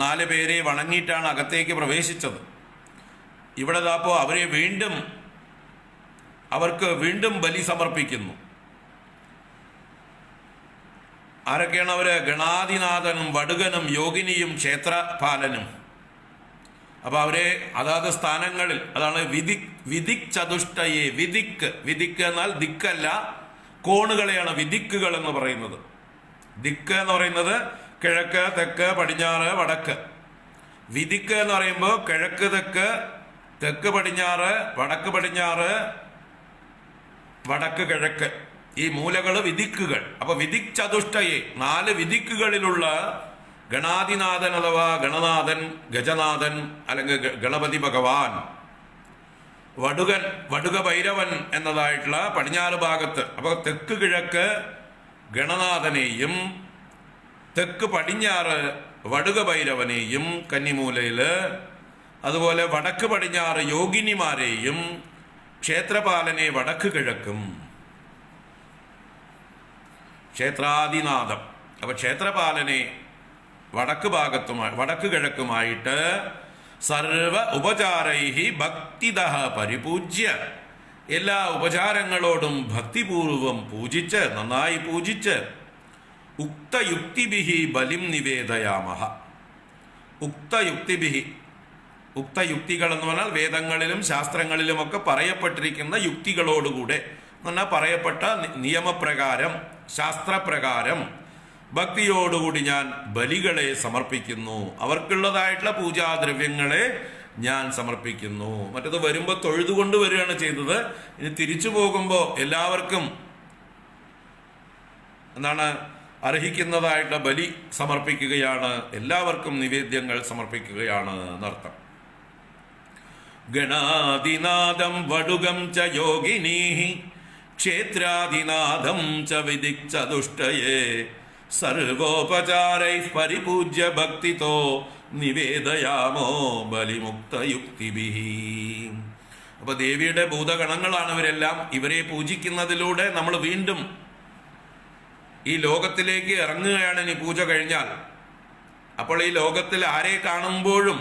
4 പേരെ വണങ്ങിയിട്ടാണ് അകത്തേക്ക് പ്രവേശിച്ചത്. ഇവിടെ അപ്പോൾ അവർക്ക് വീണ്ടും ബലി സമർപ്പിക്കുന്നു. ആരൊക്കെയാണ് അവര്? ഗണാധിനാഥനും വടുകനും യോഗിനിയും ക്ഷേത്രപാലനും. അപ്പൊ അവരെ അതാത് സ്ഥാനങ്ങളിൽ, അതാണ് വിദിക് ചതുഷ്ടയെ. വിദിക്ക് എന്നാൽ ദിക്കല്ല, കോണുകളെയാണ് വിദിക്കുകൾ എന്ന് പറയുന്നത്. ദിക്ക് എന്ന് പറയുന്നത് കിഴക്ക്, തെക്ക്, പടിഞ്ഞാറ്, വടക്ക്. വിദിക്ക് എന്ന് പറയുമ്പോൾ കിഴക്ക്, തെക്ക്, തെക്ക് പടിഞ്ഞാറ്, വടക്ക് പടിഞ്ഞാറ്, വടക്ക് കിഴക്ക്, ഈ മൂലകള് വിദിക്കുകൾ. അപ്പൊ വിദിക് ചതുഷ്ടയെ 4 വിദിക്കുകളിലുള്ള ഗണാധിനാഥൻ അഥവാ ഗണനാഥൻ, ഗജനാഥൻ അല്ലെങ്കിൽ ഗണപതി ഭഗവാൻ, വടുക ഭൈരവൻ എന്നതായിട്ടുള്ള പടിഞ്ഞാറ് ഭാഗത്ത്. അപ്പോൾ തെക്ക് കിഴക്ക് ഗണനാഥനെയും തെക്ക് പടിഞ്ഞാറ് വടുക ഭൈരവനെയും കന്നിമൂലയില്, അതുപോലെ വടക്ക് പടിഞ്ഞാറ് യോഗിനിമാരെയും ക്ഷേത്രപാലനെ വടക്ക് കിഴക്കും. ക്ഷേത്രാദിനാദം. അപ്പൊ ക്ഷേത്രപാലനെ വടക്ക് കിഴക്കുമായിട്ട് സർവ ഉപചാരൈഹി ഭക്തിദഃ പരിപൂജ്യ, എല്ലാ ഉപചാരങ്ങളോടും ഭക്തിപൂർവം പൂജിച്ച്, നന്നായി പൂജിച്ച്, ഉക്തയുക്തിഭിഹി ബലിം നിവേദയാമഹ. ഉക്തയുക്തിഭിഹി, ഉക്തയുക്തികൾ എന്ന് പറഞ്ഞാൽ വേദങ്ങളിലും ശാസ്ത്രങ്ങളിലുമൊക്കെ പറയപ്പെട്ടിരിക്കുന്ന യുക്തികളോടുകൂടെ എന്ന് പറഞ്ഞാൽ പറയപ്പെട്ട നിയമപ്രകാരം, ശാസ്ത്രപ്രകാരം ഭക്തിയോടുകൂടി ഞാൻ ബലികളെ സമർപ്പിക്കുന്നു, അവർക്കുള്ളതായിട്ടുള്ള പൂജാദ്രവ്യങ്ങളെ ഞാൻ സമർപ്പിക്കുന്നു. മറ്റത് വരുമ്പോൾ തൊഴുതുകൊണ്ട് വരികയാണ് ചെയ്തത്. ഇനി തിരിച്ചു പോകുമ്പോൾ എല്ലാവർക്കും എന്താണ് അർഹിക്കുന്നതായിട്ടുള്ള ബലി സമർപ്പിക്കുകയാണ്, എല്ലാവർക്കും നിവേദ്യങ്ങൾ സമർപ്പിക്കുകയാണ് എന്നർത്ഥം. ഗണാദിനാദം വടുകം ച യോഗിനീഹി ക്ഷേത്രാദിനാദം ച വിദിക്ച ദുഷ്ടയേ സർവോപചാരൈഃ പരിപൂജ്യ ഭക്തിതോ നിവേദയാമോ ബലിമുക്തയുക്തിഭിഃ. അപ്പൊ ദേവിയുടെ ഭൂതഗണങ്ങളാണ് ഇവരെല്ലാം. ഇവരെ പൂജിക്കുന്നതിലൂടെ നമ്മൾ വീണ്ടും ഈ ലോകത്തിലേക്ക് ഇറങ്ങുകയാണ് ഇനി പൂജ കഴിഞ്ഞാൽ. അപ്പോൾ ഈ ലോകത്തിൽ ആരെ കാണുമ്പോഴും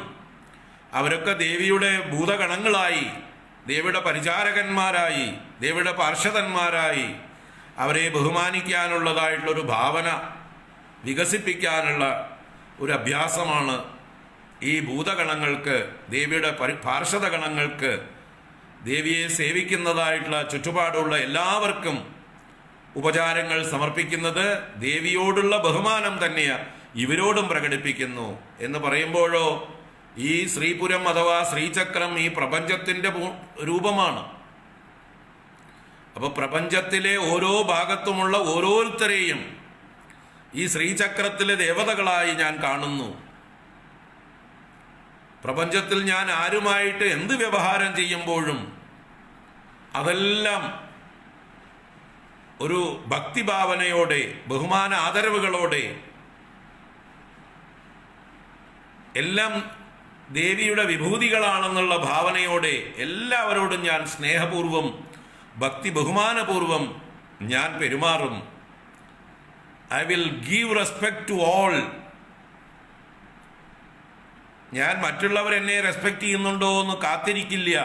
അവരൊക്കെ ദേവിയുടെ ഭൂതഗണങ്ങളായി, ദേവിയുടെ പരിചാരകന്മാരായി, ദേവിയുടെ പാർഷദന്മാരായി അവരെ ബഹുമാനിക്കാനുള്ളതായിട്ടുള്ളൊരു ഭാവന വികസിപ്പിക്കാനുള്ള ഒരു അഭ്യാസമാണ് ഈ ഭൂതഗണങ്ങൾക്ക്, ദേവിയുടെ പാർഷദഗണങ്ങൾക്ക്, ദേവിയെ സേവിക്കുന്നതായിട്ടുള്ള ചുറ്റുപാടുള്ള എല്ലാവർക്കും ഉപചാരങ്ങൾ സമർപ്പിക്കുന്നത്. ദേവിയോടുള്ള ബഹുമാനം തന്നെയാണ് ഇവരോടും പ്രകടിപ്പിക്കുന്നു എന്ന് പറയുമ്പോഴോ ഈ ശ്രീപുരം അഥവാ ശ്രീചക്രം ഈ പ്രപഞ്ചത്തിന്റെ രൂപമാണ്. അപ്പൊ പ്രപഞ്ചത്തിലെ ഓരോ ഭാഗത്തുമുള്ള ഓരോരുത്തരെയും ഈ ശ്രീചക്രത്തിലെ ദേവതകളായി ഞാൻ കാണുന്നു. പ്രപഞ്ചത്തിൽ ഞാൻ ആരുമായിട്ട് എന്ത് വ്യവഹാരം ചെയ്യുമ്പോഴും അതെല്ലാം ഒരു ഭക്തിഭാവനയോടെ, ബഹുമാന ആദരവുകളോടെ, എല്ലാം ദേവിയുടെ വിഭൂതികളാണെന്നുള്ള ഭാവനയോടെ എല്ലാവരോടും ഞാൻ സ്നേഹപൂർവം, ഭക്തി ബഹുമാനപൂർവം ഞാൻ പെരുമാറും. I will give respect to all. ഞാൻ മറ്റുള്ളവർ എന്നെ റെസ്പെക്ട് ചെയ്യുന്നുണ്ടോ എന്ന് കാത്തിരിക്കില്ല.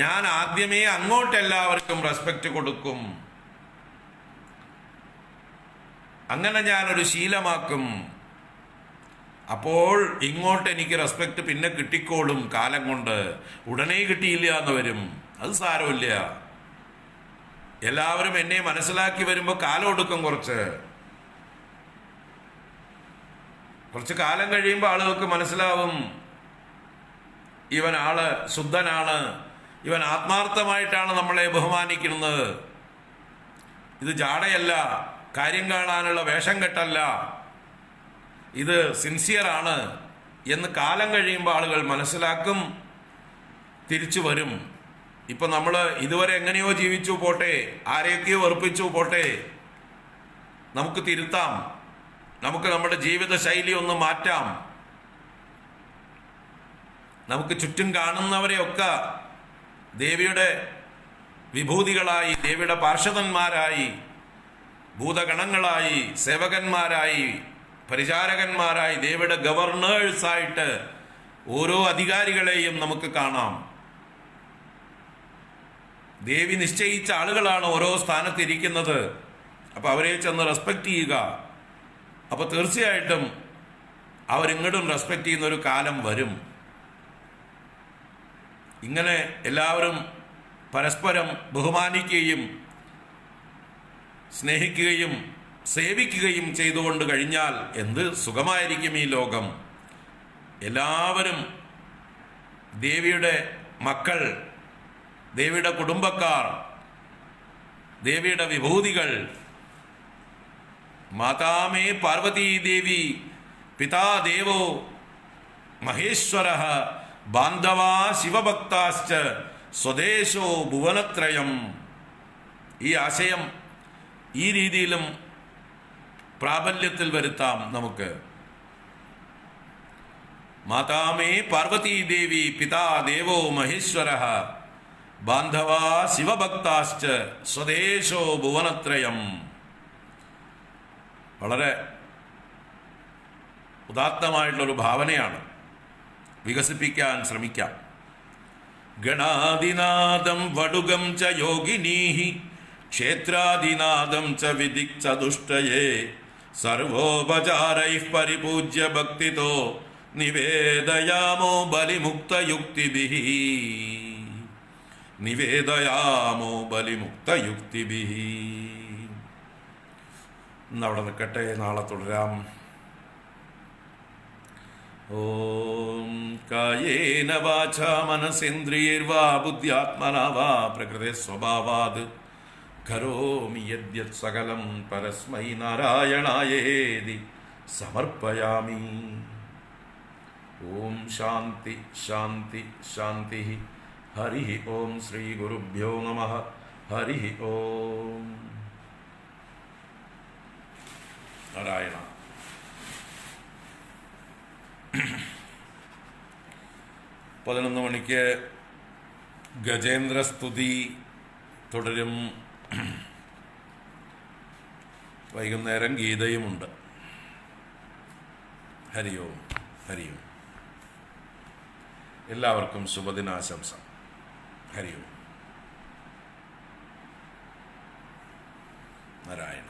ഞാൻ ആദ്യമേ അങ്ങോട്ട് എല്ലാവർക്കും റെസ്പെക്ട് കൊടുക്കും. അങ്ങനെ ഞാനൊരു ശീലമാക്കും. അപ്പോൾ ഇങ്ങോട്ട് എനിക്ക് റെസ്പെക്ട് പിന്നെ കിട്ടിക്കോളും. കാലം കൊണ്ട് ഉടനെ കിട്ടിയില്ല എന്ന് വരും, അത് സാരമില്ല. എല്ലാവരും എന്നെ മനസ്സിലാക്കി വരുമ്പോൾ കാലം എടുക്കും. കുറച്ച് കാലം കഴിയുമ്പോൾ ആളുകൾക്ക് മനസ്സിലാവും, ഇവൻ ആള് ശുദ്ധനാണ്, ഇവൻ ആത്മാർത്ഥമായിട്ടാണ് നമ്മളെ ബഹുമാനിക്കുന്നത്, ഇത് ജാടയല്ല, കാര്യം കാണാനുള്ള വേഷം കെട്ടല്ല, ഇത് സിൻസിയറാണ് എന്ന് കാലം കഴിയുമ്പോൾ ആളുകൾ മനസ്സിലാക്കും, തിരിച്ചു വരും. ഇപ്പൊ നമ്മൾ ഇതുവരെ എങ്ങനെയോ ജീവിച്ചു പോട്ടെ, ആരെയൊക്കെയോ വെറുപ്പിച്ചു പോട്ടെ, നമുക്ക് തിരുത്താം, നമുക്ക് നമ്മുടെ ജീവിത ശൈലി ഒന്ന് മാറ്റാം. നമുക്ക് ചുറ്റും കാണുന്നവരെയൊക്കെ ദേവിയുടെ വിഭൂതികളായി, ദേവിയുടെ പാർഷദന്മാരായി, ഭൂതഗണങ്ങളായി, സേവകന്മാരായി, പരിചാരകന്മാരായി, ദേവിയുടെ ഗവർണേഴ്സായിട്ട് ഓരോ അധികാരികളെയും നമുക്ക് കാണാം. ദേവി നിശ്ചയിച്ച ആളുകളാണ് ഓരോ സ്ഥാനത്തിരിക്കുന്നത്. അപ്പൊ അവരെ ചെന്ന് റെസ്പെക്ട് ചെയ്യുക. അപ്പൊ തീർച്ചയായിട്ടും അവരിങ്ങോട്ടും റെസ്പെക്ട് ചെയ്യുന്ന ഒരു കാലം വരും. ഇങ്ങനെ എല്ലാവരും പരസ്പരം ബഹുമാനിക്കുകയും സ്നേഹിക്കുകയും സേവിക്കുകയും ചെയ്തുകൊണ്ട് കഴിഞ്ഞാൽ എന്ത് സുഖമായിരിക്കും ഈ ലോകം. എല്ലാവരും ദേവിയുടെ മക്കൾ, ദേവിയുടെ കുടുംബക്കാർ, ദേവിയുടെ വിഭൂതികൾ. മാതാമേ പാർവതീ ദേവി പിതാ ദേവോ മഹേശ്വരഃ ബാന്ധവാ ശിവഭക്താശ്ച സ്വദേശോ ഭുവനത്രയം. ഈ ആശയം ഈ രീതിയിലും പ്രാബല്യത്തിൽ വരുത്താം നമുക്ക്. മാതാമേ പാർവതീ ദേവി പിതാ ദേവോ മഹേശ്വരഃ ബാന്ധവാ ശിവഭക്താശ്ച സ്വദേശോ ഭുവനത്രയം. വളരെ ഉദാത്തമായിട്ടുള്ളൊരു ഭാവനയാണ്, വികസിപ്പിക്കാൻ ശ്രമിക്കാം. ഗണാദിനാദം വടുകം ച യോഗിനീഹി ക്ഷേത്രാദിനാദം ച വിദിക്തദുഷ്ടയേ സർവോപചാരൈഃ പരിപൂജ്യ ഭക്തിതോ നിവേദയാമോ ബലിമുക്തയുക്തിഭിഃ. നിവേദയാമോ ബലിമുക്തയുക്തിഭിഃ. ഇന്നവിടെ നിൽക്കട്ടെ, നാളെ തുടരാം. ഓം കായേന വാചാ മനസേന്ദ്രിയൈർവാ ബുദ്ധ്യാത്മനാ വാ പ്രകൃതേ സ്വഭാവാത് കരോമി യദ്യത് സകലം പരസ്മൈ നാരായണായേതി സമർപ്പയാമി. ഓം ശാന്തി ശാന്തി ശാന്തി. ഹരി ഓം. ശ്രീ ഗുരുഭ്യോ നമഃ. ഹരി ഓം. നാരായണ. 11 മണിക്ക് ഗജേന്ദ്രസ്തുതി തുടരും. വൈകുന്നേരം ഗീതയുമുണ്ട്. ഹരി ഓം. ഹരി ഓം. എല്ലാവർക്കും ശുഭദിനാശംസ. ഹരി ഓം. നാരായണ.